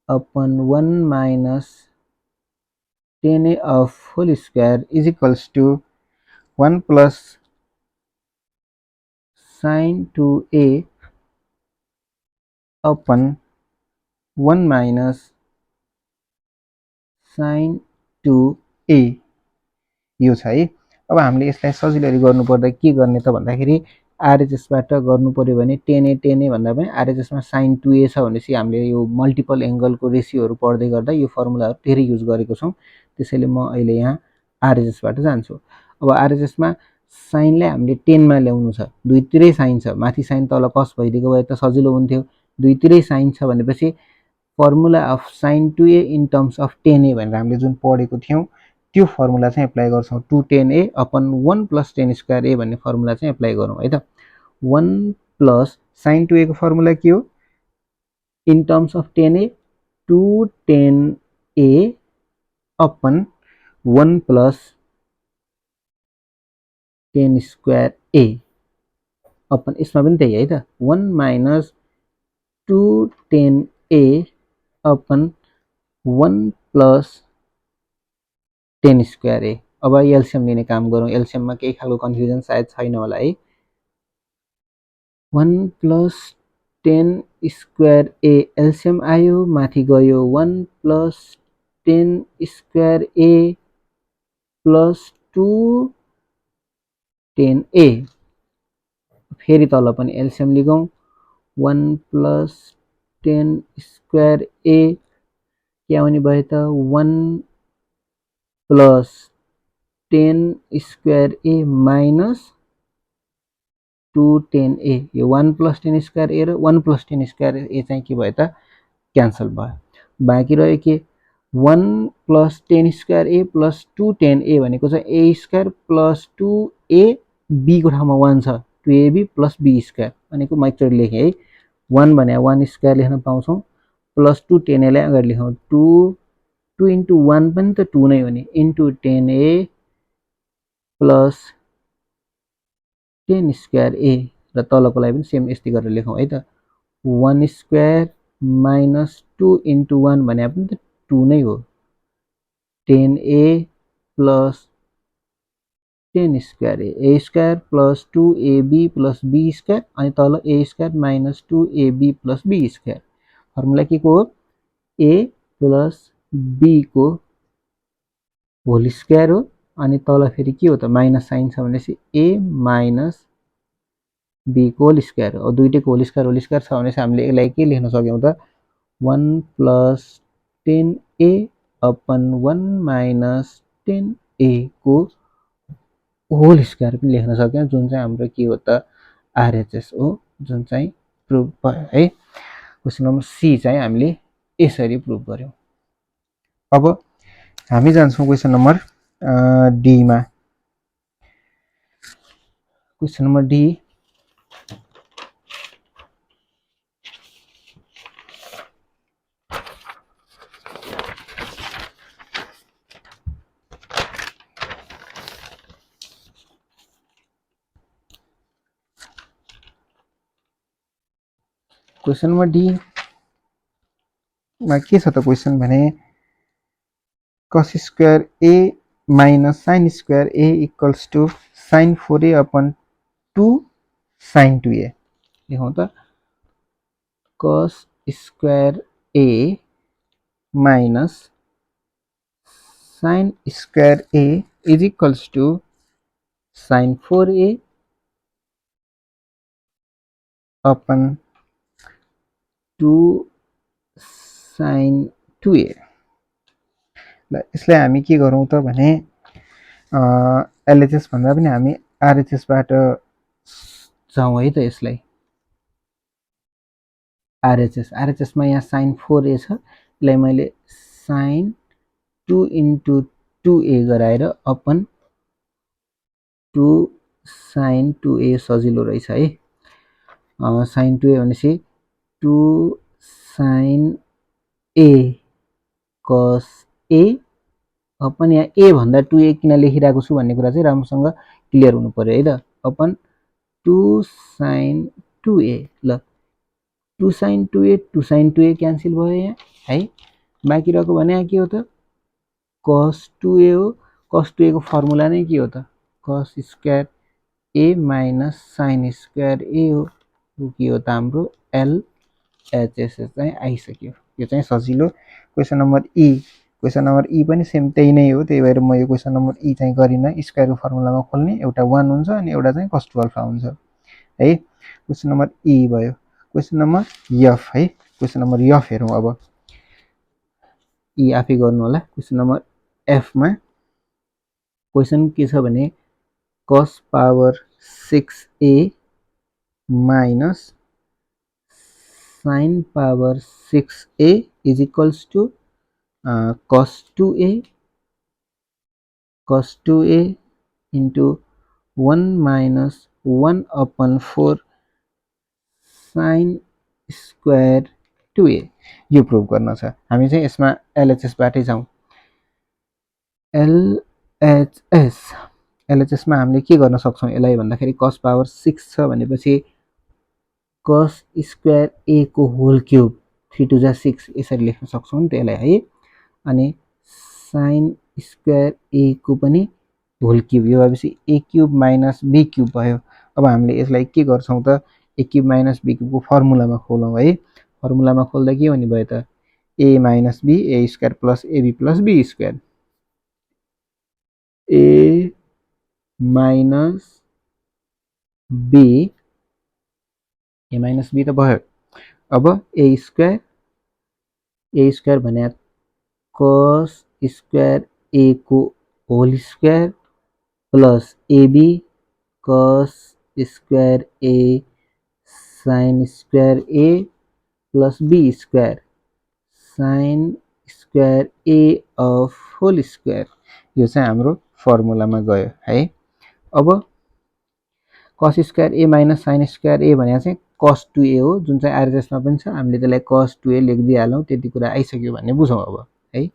upon 1 - 10a of whole square is equals to 1 + sin 2a upon 1 - sin 2a, यो छ है। अब हामीले यसलाई सजिलै गर्नुपर्दा के गर्ने त भन्दाखेरि आरएचएसबाट गर्नु पर्यो भने 10a 10a भन्दा पनि आरएचएसमा sin 2a छ भनेपछि हामीले यो मल्टिपल एङ्गलको रेसियोहरू पढ्दै गर्दा यो फर्मुलाहरू धेरै युज गरेको छौँ, त्यसैले म अहिले यहाँ आरएचएसबाट जान्छु। अब आरएचएसमा साइनलाई हामीले 10 मा ल्याउनु छ, दुईतिरै साइन छ, माथि साइन तल कस भइदिएको भए त सजिलो हुन्थ्यो, दुईतिरै साइन छ भनेपछि formula of sin 2a in terms of 10a भनेर हामीले जुन पढेको थियौँ त्यो फर्मुला चाहिँ एप्लाई गर्छौँ, 210a अपन 1 + 10² a भन्ने फर्मुला चाहिँ एप्लाई गरौँ है त। 1 + sin 2a को फर्मुला के हो in terms of 10a, 210a upon 1 + 10² a upon यसमा पनि त्यही है त, 1 - 210a अपन 1 + 10²a। अब एलसिएम लिने काम गरौँ, एलसिएममा केही खालको कन्फ्युजन सायद छैन होला है। 1 + 10² a एलसिएम आयो, माथि गयो 1 + 10² a प्लस 210a, फेरि तल पनि एलसिएम लिगौँ, 1 + 10² a के आउने भयो त 1 + 10² a माइनस 210a, यो 1 + 10² a र 1 + 10² a चाहिँ के भयो त क्यान्सल भयो, बाँकी रह्यो के 1 + 10² a प्लस 210a भनेको चाहिँ a² प्लस 2ab को ठाउँमा 1 छ, 2ab प्लस b² भनेको म एकचोटि लेखेँ है, 1 भने 1² लेख्न पाउँछौँ प्लस 210a लाई अगाडि लेखौँ, 2 इन्टु 1 पनि त 2 नै हो नि, इन्टु 10a प्लस 10² a र तलकोलाई पनि सेम यस्तै गरेर लेखौँ है त, 1² माइनस 2 इन्टु 1 भने पनि त 2 नै हो, 10a plus 10² a² plus 2ab plus b² अनि तल a² minus 2ab plus b², formula के को हो a प्लस b को होल स्क्वायर हो, अनि तल फेरि के हो त माइनस साइन छ भनेपछि a माइनस b को होल स्क्वायर हो, दुईटैको होल स्क्वायर छ भनेपछि हामीले यसलाई के लेख्न सक्यौँ त 1 + 10a अपन 1 - 10a को होल स्क्वायर पनि लेख्न सक्यौँ, जुन चाहिँ हाम्रो के हो त आरएचएस हो, जुन चाहिँ प्रुभ भयो है। क्वेसन नम्बर सी चाहिँ हामीले यसरी प्रुभ गर्यौँ। अब हामी जान्छौँ क्वेसन नम्बर डी मा। Question number D, question number D मा के छ त क्वेसन भने cos² a minus sin² a equals to sin 4a upon 2 sin 2a, लेखौँ त cos² a minus sin² a is equals to sin 4a upon 2 sin 2a। ल यसलाई हामी के गरौँ त भने एलएचएस भन्दा पनि हामी आरएचएसबाट जाउँ है त। यसलाई आरएचएसमा यहाँ sin 4a छ, यसलाई मैले sin 2 into 2a गराएर अपन 2 sin 2a सजिलो रहेछ है। sin 2a भनेपछि 2 sin a cos a upon यहाँ a भन्दा 2a किन लेखिरहेको छु भन्ने कुरा चाहिँ राम्रोसँग क्लियर हुनु पर्यो है त। Upon 2 sin 2a। ल 2 sin 2a 2 sin 2a cancel भयो यहाँ है। बाँकी रहेको भने के हो त cos 2a हो। cos 2a को फर्मुला नै के हो त cos square a minus sin square a हो। यो के हो त हाम्रो एलएचएस चाहिँ आइसक्यो। यो चाहिँ सजिलो। क्वेसन नम्बर ई। क्वेसन नम्बर ई पनि सेम त्यही नै हो, त्यही भएर म यो क्वेसन नम्बर ई चाहिँ गरिनँ। स्क्वायरको फर्मुलामा खोल्ने एउटा 1 हुन्छ अनि एउटा चाहिँ cos 2 अल्फा हुन्छ है। क्वेसन नम्बर ई भयो। क्वेसन नम्बर एफ है। क्वेसन नम्बर एफ हेरौँ अब। ई आफै गर्नु होला। क्वेसन नम्बर एफमा क्वेसन के छ भने cos power 6a minus sin power 6a is equals to cos 2a into 1 minus 1 upon 4 sin square 2a यो प्रुभ गर्न छ। हामी चाहिँ यसमा एलएचएस बाटै जाउँ। एलएचएस मा हामीले के गर्न सक्छौं यसलाई भन्दाखेरि cos पावर 6 छ भनेपछि cos स्क्वायर a को होल क्यूब 3 2 जा 6 यसरी लेख्न सक्छौं नि त यसलाई है। अनि sin स्क्वायर a को पनि होल क्यूब, यो भएपछि a cube minus b cube भयो। अब हामीले यसलाई के गर्छौं त a cube minus b cube को फर्मुलामा खोलौं है। फर्मुलामा खोल्दा के हुने भयो त a minus b a square plus ab plus b square a minus b a minus b त भयो। अब a स्क्वायर भने cos स्क्वायर a को whole square plus ab cos square a sin square a plus b square sin square a of whole square. यो चाहिँ हाम्रो फर्मुलामा गयो है। अब cos square a minus sin square a भने चाहिँ cos 2a हो, जुन चाहिँ आरएचएसमा पनि छ। हामीले त्यसलाई cos 2a लेखिदिइहालौँ, त्यति कुरा आइसक्यो भन्ने बुझौँ अब है।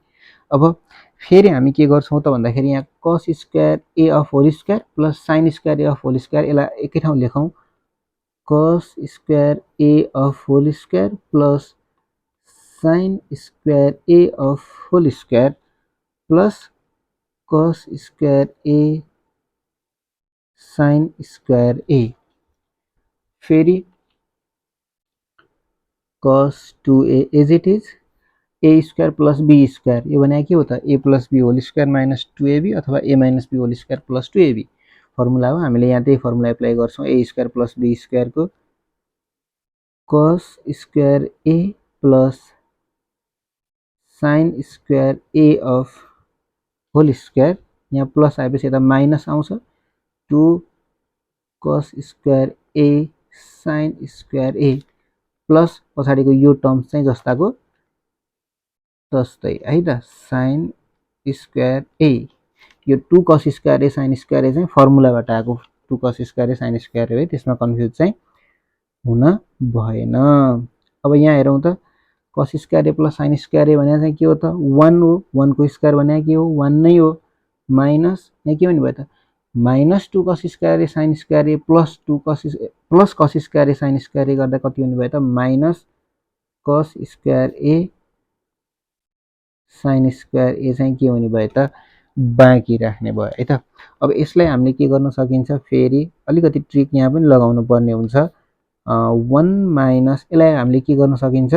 अब फेरि हामी के गर्छौं त भन्दाखेरि यहाँ cos square a of whole square plus sin square a of whole square यसलाई एकै ठाउँ लेखौँ। cos square a of whole square plus sin square a of whole square plus cos square a sin square a फेरि cos 2a as it is a square plus b square. यो भने के हो त a plus b whole square minus 2ab अथवा a minus b whole square plus 2ab formula हो। हामीले यहाँ त्यही फर्मुला एप्लाई गर्छौं। a square plus b square को cos square a plus sin square a of whole square, यहाँ प्लस आएपछि यता माइनस आउँछ 2 cos square a sin square a plus पछाडिको यो टर्म चाहिँ जस्ताको तस्तै है त sin स्क्वायर a। यो 2 cos square a sin square a चाहिँ फर्मुलाबाट आएको 2 cos square a sin square a हो, त्यसमा कन्फ्युज चाहिँ हुन भएन। अब यहाँ हेरौँ त cos square a plus sin square a भने चाहिँ के हो त 1 हो। 1 को स्क्वायर भने के हो 1 नै हो। माइनस यहाँ के हुने भयो त minus 2 cos square a sin square a plus 2 cos square a sin square a गर्दा कति हुने भयो त minus cos square a sin square a चाहिँ के हुने भयो त बाँकी राख्ने भयो है त। अब यसलाई हामीले के गर्न सकिन्छ फेरि अलिकति ट्रिक यहाँ पनि लगाउनु पर्ने हुन्छ। 1 माइनस यसलाई हामीले के गर्न सकिन्छ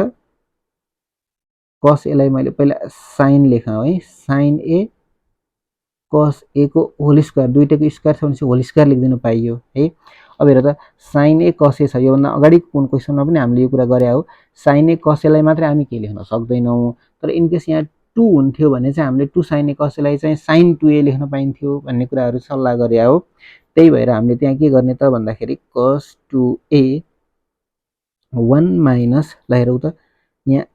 cos यसलाई मैले पहिला sin लेखौँ है। sin a cos a को होल स्क्वायर, दुईटैको स्क्वायर छ भनेपछि होल स्क्वायर लेखिदिन पाइयो है। अब हेर त sin a cos a छ योभन्दा अगाडि कुन क्वेसनमा पनि हामीले यो कुरा गरे हो sin a cos a लाई मात्रै हामी के लेख्न सक्दैनौँ तर इन केस यहाँ 2 हुन्थ्यो भने चाहिँ हामीले 2 sin a cos a लाई चाहिँ sin 2a लेख्न पाइन्थ्यो भन्ने कुराहरू सल्लाह गरे हो त्यही भएर हामीले त्यहाँ के गर्ने त भन्दाखेरि cos 2a 1 माइनस ल हेरौँ त यहाँ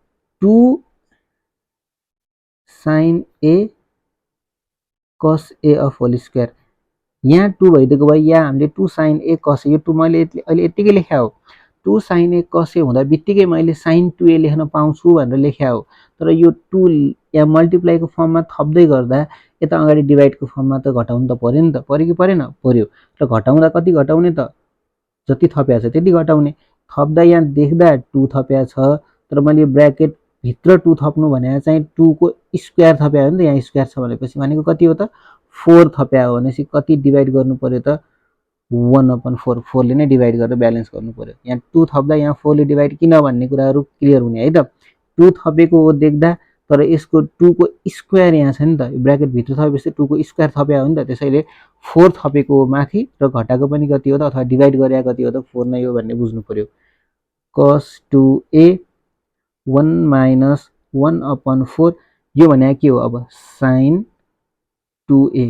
2 sin a cos a of whole square यहाँ 2 भइदिएको भए यहाँ हामीले 2 sin a cos a यो 2 मैले अहिले यतिकै लेख्या हो 2 sin a cos a हुँदा बित्तिकै मैले sin 2a लेख्न पाउँछु भनेर लेख्या हो तर यो 2 यहाँ मल्टिप्लाईको फर्ममा थप्दै गर्दा यता अगाडि डिभाइडको फर्ममा त घटाउनु त पर्यो नि त पर्यो कि परेन पर्यो र घटाउँदा कति घटाउने त जति थप्या छ त्यति घटाउने थप्दा यहाँ देख्दा 2 थप्या छ तर मैले ब्र्याकेट भित्र 2 थप्नु भने चाहिँ 2 को स्क्वायर थप्या हो नि त यहाँ स्क्वायर छ भनेपछि भनेको कति हो त 4 थप्या हो भनेपछि कति डिभाइड गर्नु पर्यो त 1/4 4 ले नै डिभाइड गरेर ब्यालेन्स गर्नु पर्यो यहाँ 2 थप्दा यहाँ 4 ले डिभाइड किन भन्ने कुराहरु क्लियर हुने है त 2 थपेको हो देख्दा तर यसको 2 को स्क्वायर यहाँ छ नि त ब्र्याकेट भित्र थपेपछि 2 को स्क्वायर थप्या हो नि त त्यसैले 4 थपेको हो माथि र घटाको पनि कति हो त अथवा डिभाइड गरे कति हो त 4 नै हो भन्ने बुझ्नु पर्यो cos 2a 1 minus 1/4 यो भने के हो अब sin 2a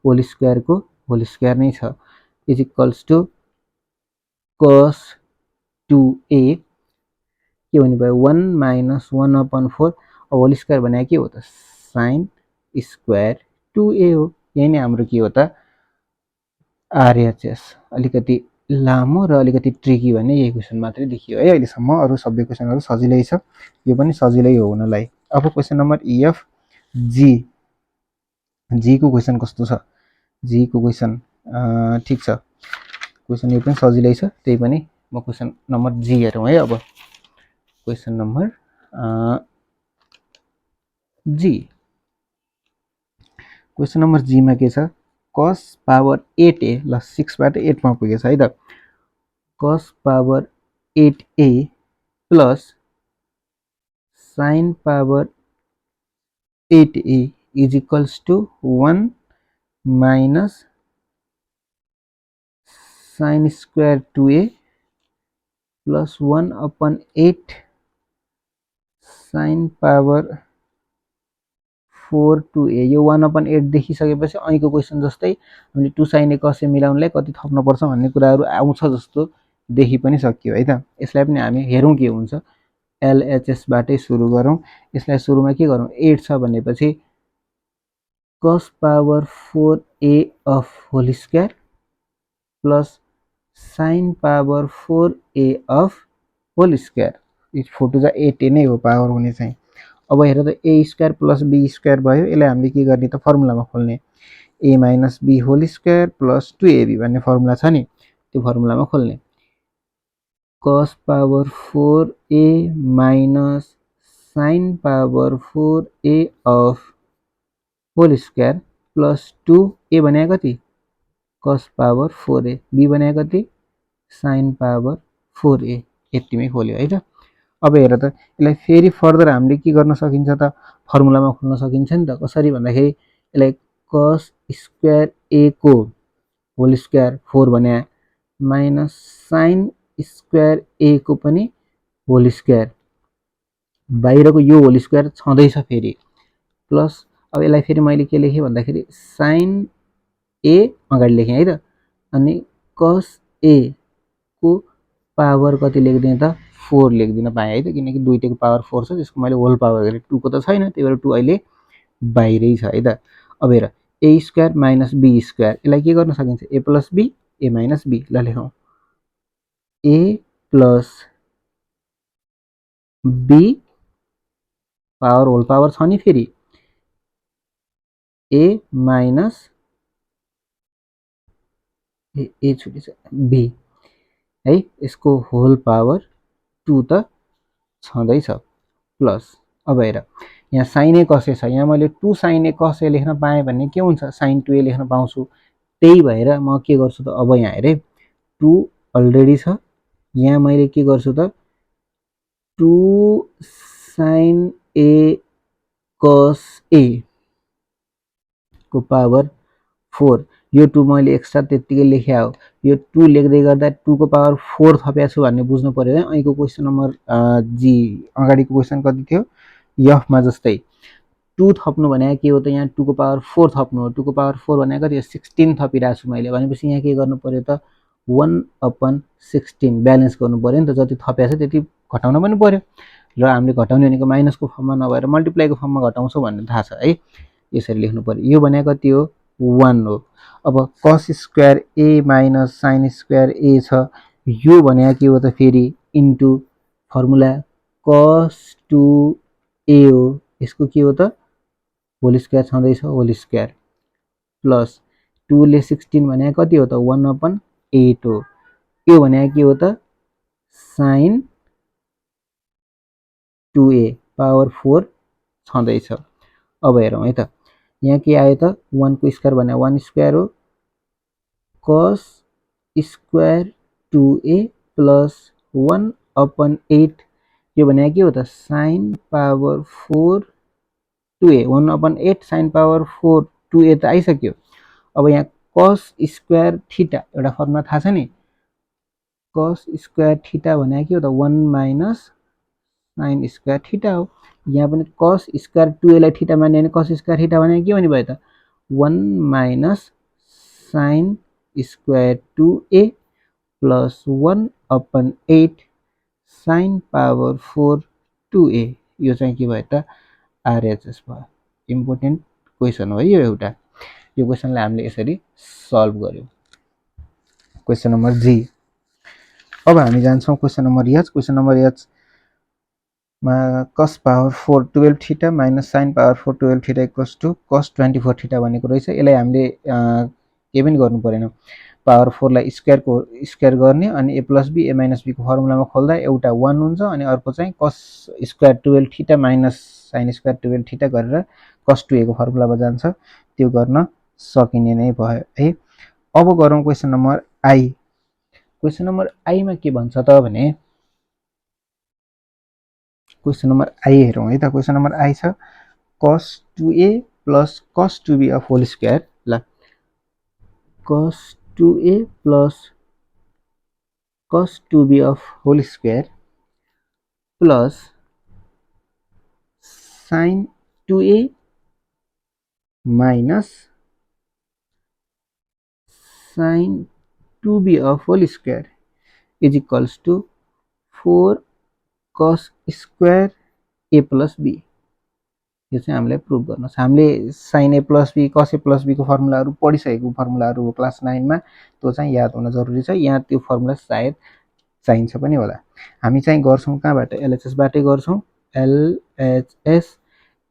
होल स्क्वायर को होल स्क्वायर नै छ is equals to cos 2a के भन्ने भयो 1 minus 1/4 होल स्क्वायर भने के हो त sin स्क्वायर 2a हो यही नै हाम्रो के हो त RHS अलिकति लामो र अलिकति ट्रिकी भन्ने यही क्वेशन मात्रै देखियो है अहिलेसम्म अरु सबै क्वेशनहरु सजिलै छ यो पनि सजिलै हो हुनलाई अब question number EF G G को क्वेशन कस्तो छ G को क्वेशन ठीक छ क्वेशन यो पनि सजिलै छ त्यही पनि म क्वेशन नम्बर G हेरौँ है अब question number G question number G मा के छ cos पावर 8a ल 6 बाट 8 मा पुगेछ है त cos power 8a plus sin power 8a is equals to 1 minus sin square 2a plus 1/8 sin power 4 2a यो 1/8 देखिसकेपछि अहिलेको क्वेशन जस्तै हामीले 2 sin a cos a मिलाउनलाई कति थप्न पर्छ भन्ने कुराहरु आउँछ जस्तो देखि पनि सकियो है त यसलाई पनि हामी हेरौं के हुन्छ LHS बाटै सुरु गरौं यसलाई सुरुमा के गरौं 8 छ भनेपछि cos power 4a of whole square plus sin power 4a of whole square is 4 to 8 नै हो पावर हुने चाहिँ अब हेर त a square plus b square भयो यसलाई हामीले के गर्ने त फर्मुलामा खोल्ने a minus b whole square plus 2ab भन्ने फर्मुला छ नि त्यो फर्मुलामा खोल्ने cos power 4a minus sin power 4a of whole square plus 2a भने कति cos power 4a b भने कति sin power 4a यतिमै खोल्यो है त अब हेर त यसलाई फेरि फर्दर हामीले के गर्न सकिन्छ त फर्मुलामा खोल्न सकिन्छ नि त कसरी भन्दाखेरि यसलाई cos स्क्वायर a को होल स्क्वायर 4 भने माइनस sin स्क्वायर a को पनि होल स्क्वायर बाहिरको यो होल स्क्वायर छँदैछ फेरि प्लस अब यसलाई फेरि मैले के लेखे भन्दाखेरि sin a अगाडि लेखे है त अनि cos a को पावर कति लेख्दिन त 4 लेख्दिन पाए है त किनकि दुईटैको पावर 4 छ त्यसको मैले होल पावर गरे 2 को त छैन त्यही भएर 2 अहिले बाहिरै छ है त अब हेर a square minus b square यसलाई के गर्न सकिन्छ a plus b a minus b ल लेखौं a plus b power whole power छ नि फेरि a माइनस a छुटी छ b है यसको होल पावर 2 त छँदै छ प्लस अब हेर यहाँ sin a cos a छ यहाँ मैले 2 sin a cos a लेख्न पाए भने के हुन्छ sin 2a लेख्न पाउँछु त्यही भएर म के गर्छु त अब यहाँ हेरे 2 अलरेडी छ यहाँ मैले के गर्छु त 2 sin a cos a को पावर 4 यो 2 मैले एक्स्ट्रा त्यतिकै लेख्या हो। यो 2 लेख्दै गर्दा 2 को पावर 4 थपेको छु भन्ने बुझ्नु पर्यो है। अहिलेको क्वेशन नम्बर जी अगाडिको क्वेशन कति थियो एफ मा जस्तै 2 थप्नु भनेको के हो त यहाँ 2 को पावर 4 थप्नु हो। 2 को पावर 4 भनेको कति हो 16 थपिरहेको छु मैले भनेपछि यहाँ के गर्नु पर्यो त 1/16 ब्यालेन्स गर्नु पर्यो नि त। जति थपेको छ त्यति घटाउन पनि पर्यो र हामीले घटाउने भनेको माइनसको फर्ममा नभएर मल्टिप्लाईको फर्ममा घटाउँछौँ भन्ने थाहा छ है। यसरी लेख्नु पर्यो। यो भनेको कति हो 1 हो। अब cos square a minus sin square a छ। यो भनेको के हो त फेरि इन्टु फर्मुला cos 2a हो। यसको के हो त होल स्क्वायर छँदैछ होल स्क्वायर प्लस 2 ले 16 भनेको कति हो त 1/8 हो। यो भनेको के हो त sin 2a पावर 4 छँदैछ। अब हेरौँ है त यहाँ के आयो त 1 को स्क्वायर भने 1 स्क्वायर हो cos स्क्वायर 2a प्लस 1/8 यो भनेको के हो त sin power 4 2a 1/8 sin power 4 2a त आइसक्यो। अब यहाँ cos स्क्वायर थीटा एउटा फर्मुला थाहा छ नि cos स्क्वायर थीटा भनेको के हो त 1 माइनस sin स्क्वायर थीटा हो। यहाँ पनि cos स्क्वायर 2a लाई थीटा मान्यो भने cos स्क्वायर थीटा भनेको के हुने भयो त 1 minus sin square 2a plus 1/8 sin power 4 2a यो चाहिँ के भयो त आरएचएस भयो। इम्पोर्टेन्ट क्वेसन हो यो एउटा। यो क्वेसनलाई हामीले यसरी सल्भ गर्यौं। Question number G. अब हामी जान्छौं question number H. Question number H मा cos power 4 12 theta minus sin power 4 12 theta equals to cos 24 theta भनेको रहेछ। यसलाई हामीले के पनि गर्नु परेन पावर 4 लाई स्क्वायर गर्ने अनि a plus b a minus b को फर्मुलामा खोल्दा एउटा 1 हुन्छ अनि अर्को चाहिँ cos square 12 theta minus sin square 12 theta गरेर cos 2a को फर्मुलामा जान्छ। त्यो गर्न सकिने नै भयो है। अब गरौँ question number I. Question number I मा के भन्छ त भने क्वेसन नम्बर आई हेरौँ है त। क्वेसन नम्बर आई छ cos 2a plus cos 2b of whole square ल cos 2a plus cos 2b of whole square plus sin 2a minus sin 2b of whole square is equals to 4 cos square a plus b। यो चाहिँ हामीलाई प्रुभ गर्न छ। हामीले sin a plus b cos a plus b को फर्मुलाहरू पढिसकेको फर्मुलाहरू हो क्लास 9 मा। त्यो चाहिँ याद हुन जरुरी छ। यहाँ त्यो फर्मुला सायद चाहिन्छ पनि होला। हामी चाहिँ गर्छौं कहाँबाट एलएचएस बाटै गर्छौं। एलएचएस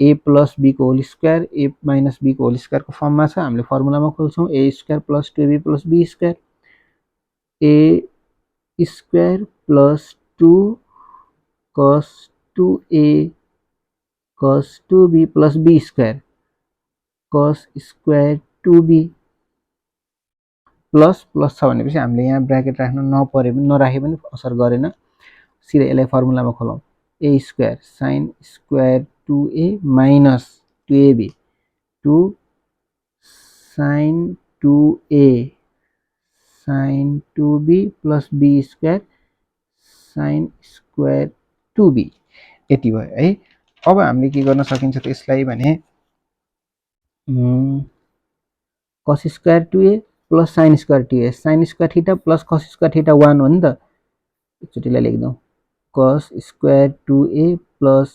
a प्लस b को whole square a minus b को होल स्क्वायर को फर्ममा छ। हामीले फर्मुलामा खोल्छौं a square plus 2b plus b square a square plus 2 cos 2a cos 2b plus b square cos square 2b plus plus छ भनेपछि हामीले यहाँ ब्र्याकेट राख्न नपरे पनि नराखे पनि असर गरेन। सिधै यसलाई फर्मुलामा खोलौं a square sin square 2a minus 2ab 2 sin 2a sin 2b plus b square sin square 2b यति भयो है। अब हामीले के गर्न सकिन्छ त यसलाई भने cos square 2a plus sin square 2a sin square theta plus cos square theta 1 हो नि त। एकचोटिलाई लेख्दौं cos square 2a plus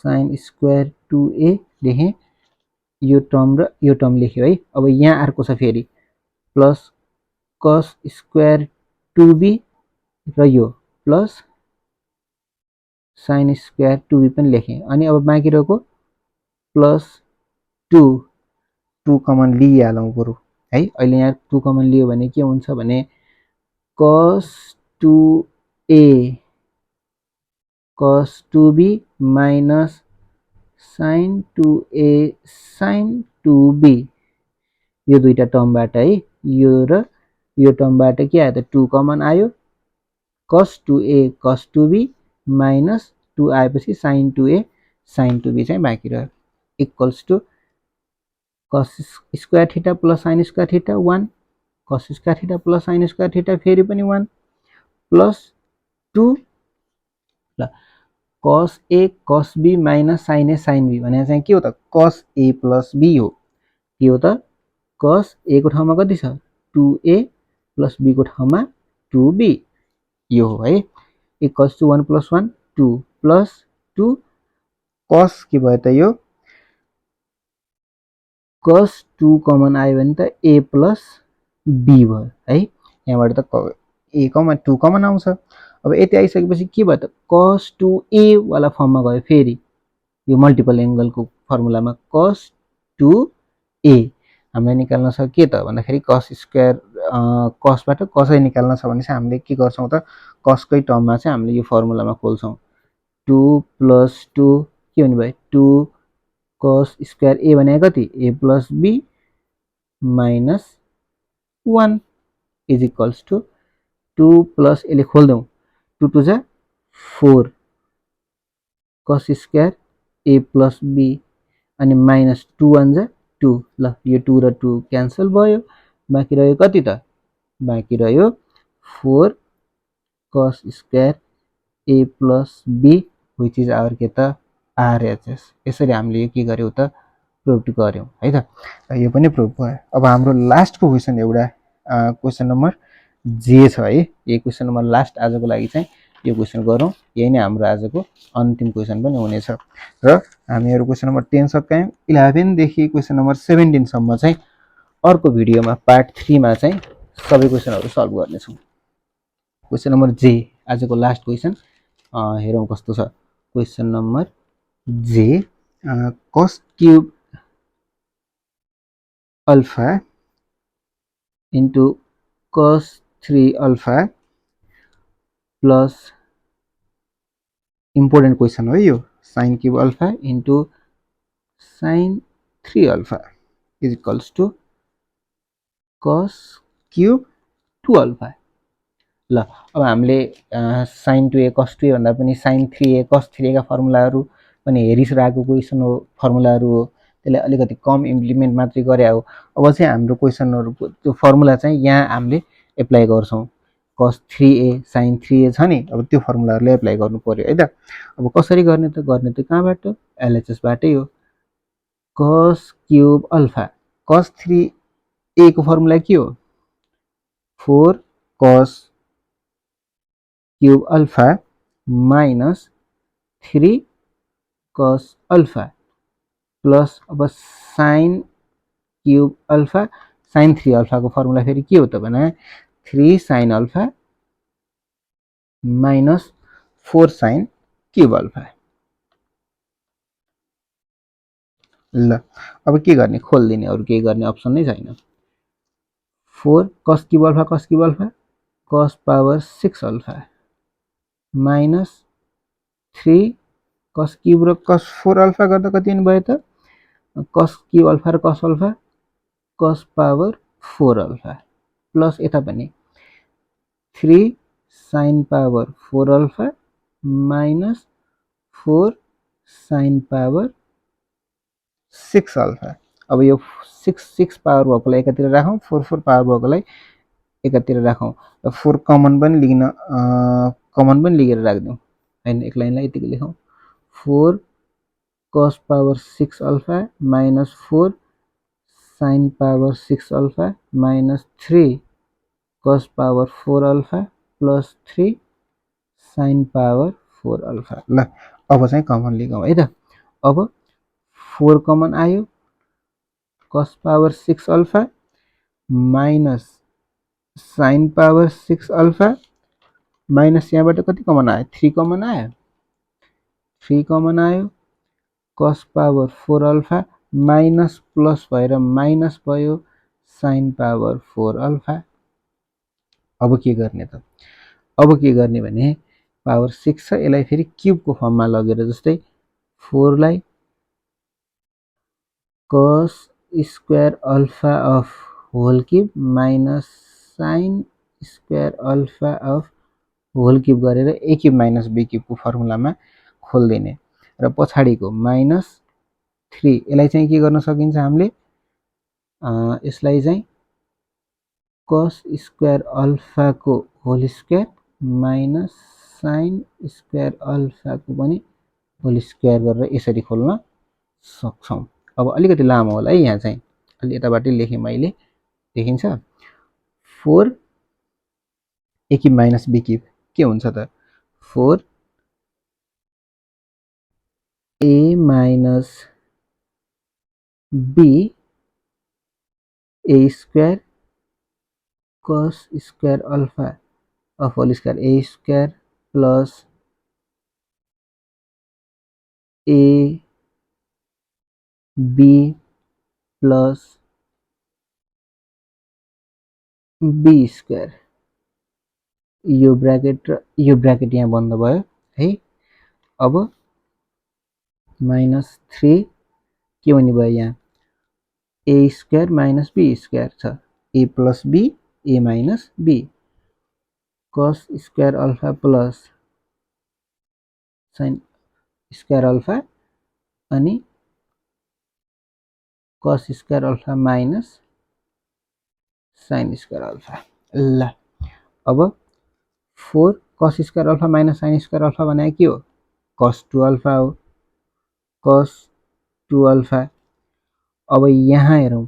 sin square 2a लेखेँ। यो टर्म र यो टर्म लेख्यो है। अब यहाँ अर्को छ फेरि प्लस cos स्क्वायर 2b र यो प्लस sin स्क्वायर 2b पनि लेखेँ। अनि अब बाँकी रहेको प्लस 2 कमन लिइहालौं बरु है। अहिले यहाँ 2 कमन लियो भने के हुन्छ भने cos 2a cos 2b minus sin 2a sin 2b यो दुईटा टर्मबाट है। यो र यो टर्मबाट के आयो त 2 कमन आयो cos 2a cos 2b minus 2 आएपछि sin 2a sin 2b चाहिँ बाँकी रह्यो equals to cos square theta plus sine square theta 1 cos square theta plus sine square theta फेरि पनि 1 प्लस 2 ल cos a cos b minus sin a sin b भने चाहिँ के हो त cos a प्लस b हो के हो त cos a को ठाउँमा कति छ 2a प्लस b को ठाउँमा 2b यो हो है equals to 1 plus 1 2 plus 2 cos के भयो त यो cos 2 कमन आयो भने त a प्लस b भयो है यहाँबाट त a कमन 2 कमन आउँछ अब यति आइसकेपछि के भयो त cos 2a वाला फर्ममा गयो फेरि यो मल्टिपल एंगलको फर्मुलामा cos 2a हामीले निकाल्न छ के त भन्दाखेरि cos स्क्वायर cosबाट cos निकाल्न छ भने चाहिँ हामीले के गर्छौं त cos कै टर्ममा चाहिँ हामीले यो फर्मुलामा खोल्छौं 2 प्लस 2 के हुने भयो 2 cos स्क्वायर a भनेको कति a plus b minus 1 is equals to 2 plus यसले खोल्दौं 2 2 जा 4 cos square a plus b अनि माइनस 2 1 जा 2 ल यो 2 र 2 क्यान्सल भयो बाँकी रह्यो कति त बाँकी रह्यो 4 cos square a plus b which is our के त RHS यसरी हामीले यो के गर्यौ त प्रुभ गर्यौ है त यो पनि प्रुभ भयो अब हाम्रो लास्टको क्वेशन एउटा क्वेशन नम्बर जे छ है यो क्वेशन नम्बर लास्ट आजको लागि चाहिँ यो क्वेशन गरौँ यही नै हाम्रो आजको अन्तिम क्वेशन पनि हुनेछ र हामीहरु क्वेशन नम्बर 10 सकायौं 11 देखि क्वेशन नम्बर 17 सम्म चाहिँ अर्को भिडियोमा पार्ट 3 मा चाहिँ सबै क्वेशनहरु सल्भ गर्ने छौं क्वेशन नम्बर जे आजको लास्ट क्वेशन हेरौं कस्तो छ क्वेशन नम्बर जे cos cube alpha into cos 3 alpha plus important question हो यो sin cube alpha into sin 3 alpha is equals to cos cube 2 alpha ल अब हामीले sin 2a cos 2a भन्दा पनि sin 3a cos 3a का फर्मुलाहरु पनि हेरिसराको क्वेशन हो फर्मुलाहरु हो त्यसले अलिकति कम इम्प्लिमेन्ट मात्रै गरे हो अब चाहिँ हाम्रो क्वेशनहरुको त्यो फर्मुला चाहिँ यहाँ हामीले एप्लाई गर्छौं cos 3a sin 3a छ नि अब त्यो फर्मुलाहरुले एप्लाई गर्नु पर्यो है त अब कसरी गर्ने त कहाँबाट LHS बाटै हो cos cube alpha cos 3a को फर्मुला के हो 4 cos cube alpha minus 3 cos alpha plus अब sin cube alpha sin 3 alpha को फर्मुला फेरि के हो त भने 3 sin alpha minus 4 sin cube alpha ल अब के गर्ने खोल्दिने अरु केही गर्ने अप्सन नै छैन 4 cos cube alpha cos power 6 alpha minus 3 cos cube र cos 4 अल्फा गर्दा कति हुने भयो त cos क्यूब अल्फा र cos alpha cos power 4 alpha plus यता पनि 3 sin power 4 alpha minus 4 sin power 6 alpha अब यो 6 पावर भएकोलाई एकातिर राखौं 4 पावर भएकोलाई एकातिर राखौं 4 कमन पनि लिएर राख्दियौ हैन एक लाइनलाई यतिकै लेखौं 4 cos power 6 alpha minus 4 sin power 6 alpha minus 3 cos power 4 alpha plus 3 sin power 4 alpha ल अब चाहिँ कमन लिगौं है त अब 4 कमन आयो cos power 6 alpha minus sin power 6 alpha minus यहाँबाट कति कमन आयो 3 कमन आयो 3 कमन आयो cos power 4 alpha minus plus भएर माइनस भयो sin पावर 4 अल्फा अब के गर्ने त अब के गर्ने भने पावर 6 छ यसलाई फेरि क्यूब को फर्ममा लगेर जस्तै 4 लाई cos square alpha of whole cube minus sin square alpha of whole cube गरेर a cube minus b cube को फर्मुलामा खोल्दिने र पछाडीको माइनस 3 यसलाई चाहिँ के गर्न सकिन्छ हामीले यसलाई चाहिँ cos स्क्वायर अल्फाको whole square minus sin square अल्फाको पनि होल स्क्वायर गरेर यसरी खोल्न सक्छौं। अब अलिकति लामो होला है, यहाँ चाहिँ अलि यताबाटै लेखेँ मैले, देखिन्छ 4 a cube minus b cube के हुन्छ त 4 a minus b a square cos square alpha of whole square a square plus a b plus b square यो ब्रैकेट र यो ब्रैकेट यहाँ बन्द भयो है। अब माइनस 3 के हुने भयो यहाँ a square minus b square छ a plus b a minus b cos square alpha plus sin square alpha अनि cos square alpha minus sin square alpha. ल अब 4 cos square alpha minus sin square alpha भनेको के हो cos 2 अल्फा हो cos 2 अल्फा। अब यहाँ हेरौँ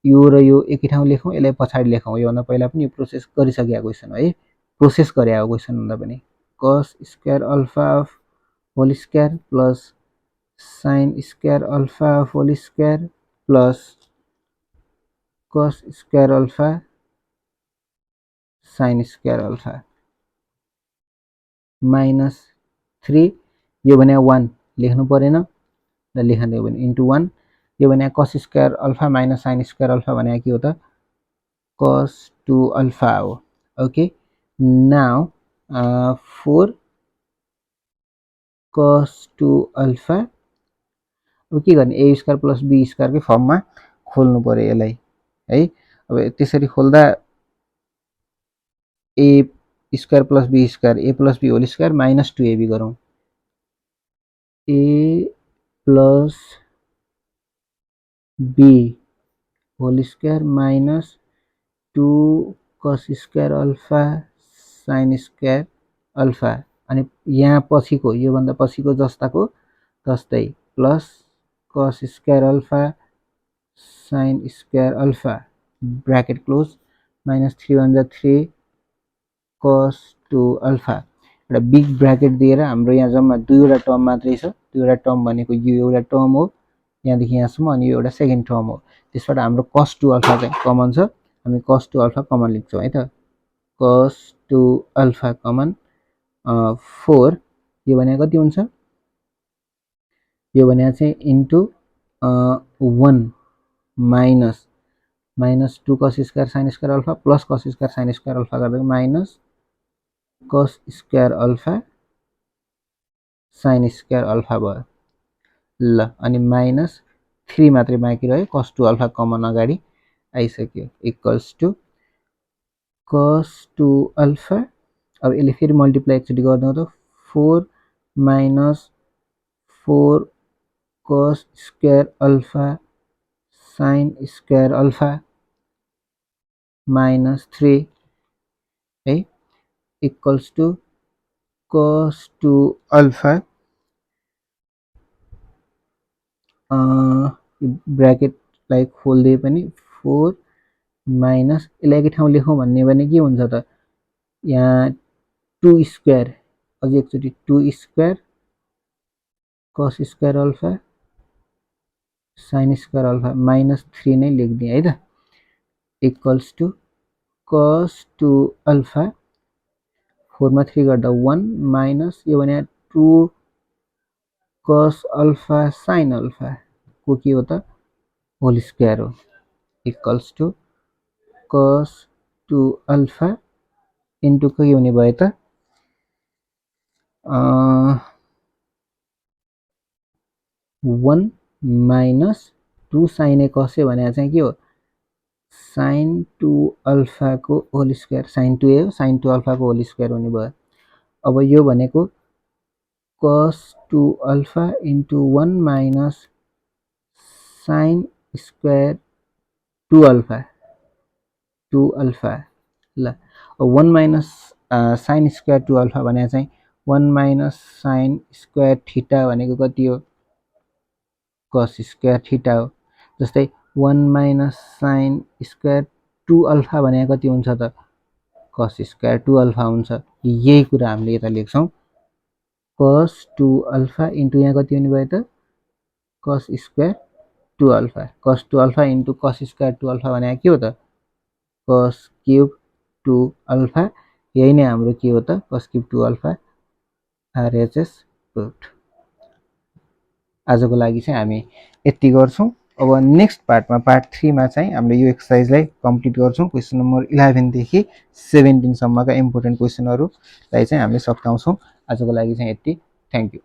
यो र यो एकै ठाउँ लेखौँ, यसलाई पछाडि लेखौँ। योभन्दा पहिला पनि यो प्रोसेस गरिसकेको क्वेसन है, प्रोसेस गरेको क्वेसन भन्दा पनि cos square alpha of whole square plus sin square alpha of whole square plus cos square alpha sin square alpha minus 3 यो भने 1 लेख्नु परेन र लेखिदियो भने इन्टु 1 यो भने cos square alpha minus sin square alpha भने के हो त cos 2 अल्फा हो। ओके नाउ 4 cos 2 अल्फा अब के गर्ने a square plus b square के फर्ममा खोल्नु पर्यो यसलाई है। अब त्यसरी खोल्दा a square plus b square a plus b whole square minus 2ab गरौँ a plus b whole square minus 2 cos square alpha sin square alpha अनि यहाँ पछिको यो भन्दा पछिको जस्ताको जस्तै plus cos square alpha sin square alpha bracket close minus 3 1 3 cos 2 alpha एउटा बिग ब्रैकेट दिएर हाम्रो यहाँ जम्मा दुईवटा टर्म मात्रै छ। दुईवटा टर्म भनेको यो एउटा टर्म हो यहाँदेखि यहाँसम्म अनि यो एउटा सेकेन्ड टर्म हो। त्यसबाट हाम्रो cos 2 अल्फा चाहिँ कमन छ, हामी cos 2 अल्फा कमन लेख्छौँ है त cos 2 अल्फा कमन 4 यो भने कति हुन्छ यो भने चाहिँ into 1 minus minus 2 cos square sin square alpha plus cos square sin square alpha गर्दा minus cos square alpha sin square alpha भयो। ल अनि माइनस 3 मात्रै बाँकी रह्यो cos 2 अल्फा कमन अगाडि आइसक्यो इक्वल्स टु cos 2 अल्फा अब यसले फेरि मल्टिप्लाई एकचोटि गर्दा त 4 minus 4 cos square alpha sin square alpha minus 3 है इक्वल्स टु cos 2 अल्फा ब्रैकेटलाई खोल्दै पनि 4 माइनस यसलाई एकै ठाउँ लेखौँ भन्ने भने के हुन्छ त यहाँ 2 स्क्वायर अझै एकचोटि 2 square cos square alpha sin square alpha minus 3 नै लेखिदिएँ है त इक्वल्स टु cos 2 अल्फा 4 मा 3 गर्दा 1 माइनस यो भने 2 cos अल्फा sin अल्फा को के हो त होल स्क्वायर हो equals to cos 2 alpha into के हुने भयो त 1 minus 2 sin a cos a भने चाहिँ के हो sin 2 अल्फा को होल स्क्वायर sin 2a हो sin 2 अल्फा को होल स्क्वायर हुने भयो। अब यो भनेको cos 2 alpha into 1 minus sin square 2 alpha 2 alpha ल 1 माइनस साइन स्क्वायर 2 अल्फा भने चाहिँ 1 माइनस साइन स्क्वायर थीटा भनेको कति हो cos स्क्वायर थीटा हो जस्तै 1 माइनस साइन स्क्वायर 2 अल्फा भनेको कति हुन्छ त cos स्क्वायर 2 अल्फा हुन्छ यही कुरा हामीले यता लेख्छौं cos 2 अल्फा इन्टु यहाँ कति हुने भयो त cos square 2 alpha cos 2 alpha into cos square 2 alpha भनेको के हो त cos क्यूब 2 अल्फा यही नै हाम्रो के हो त cos cube 2 alpha RHS proof आजको लागि चाहिँ हामी यति गर्छौं अब नेक्स्ट पार्टमा पार्ट 3 मा चाहिँ हामीले यो एक्सरसाइजलाई कम्प्लिट गर्छौं क्वेशन नम्बर 11 देखि 17 सम्मका इम्पोर्टेन्ट क्वेशनहरुलाई चाहिँ हामीले सकाउँछौं आजको लागि चाहिँ यति थ्यांक यू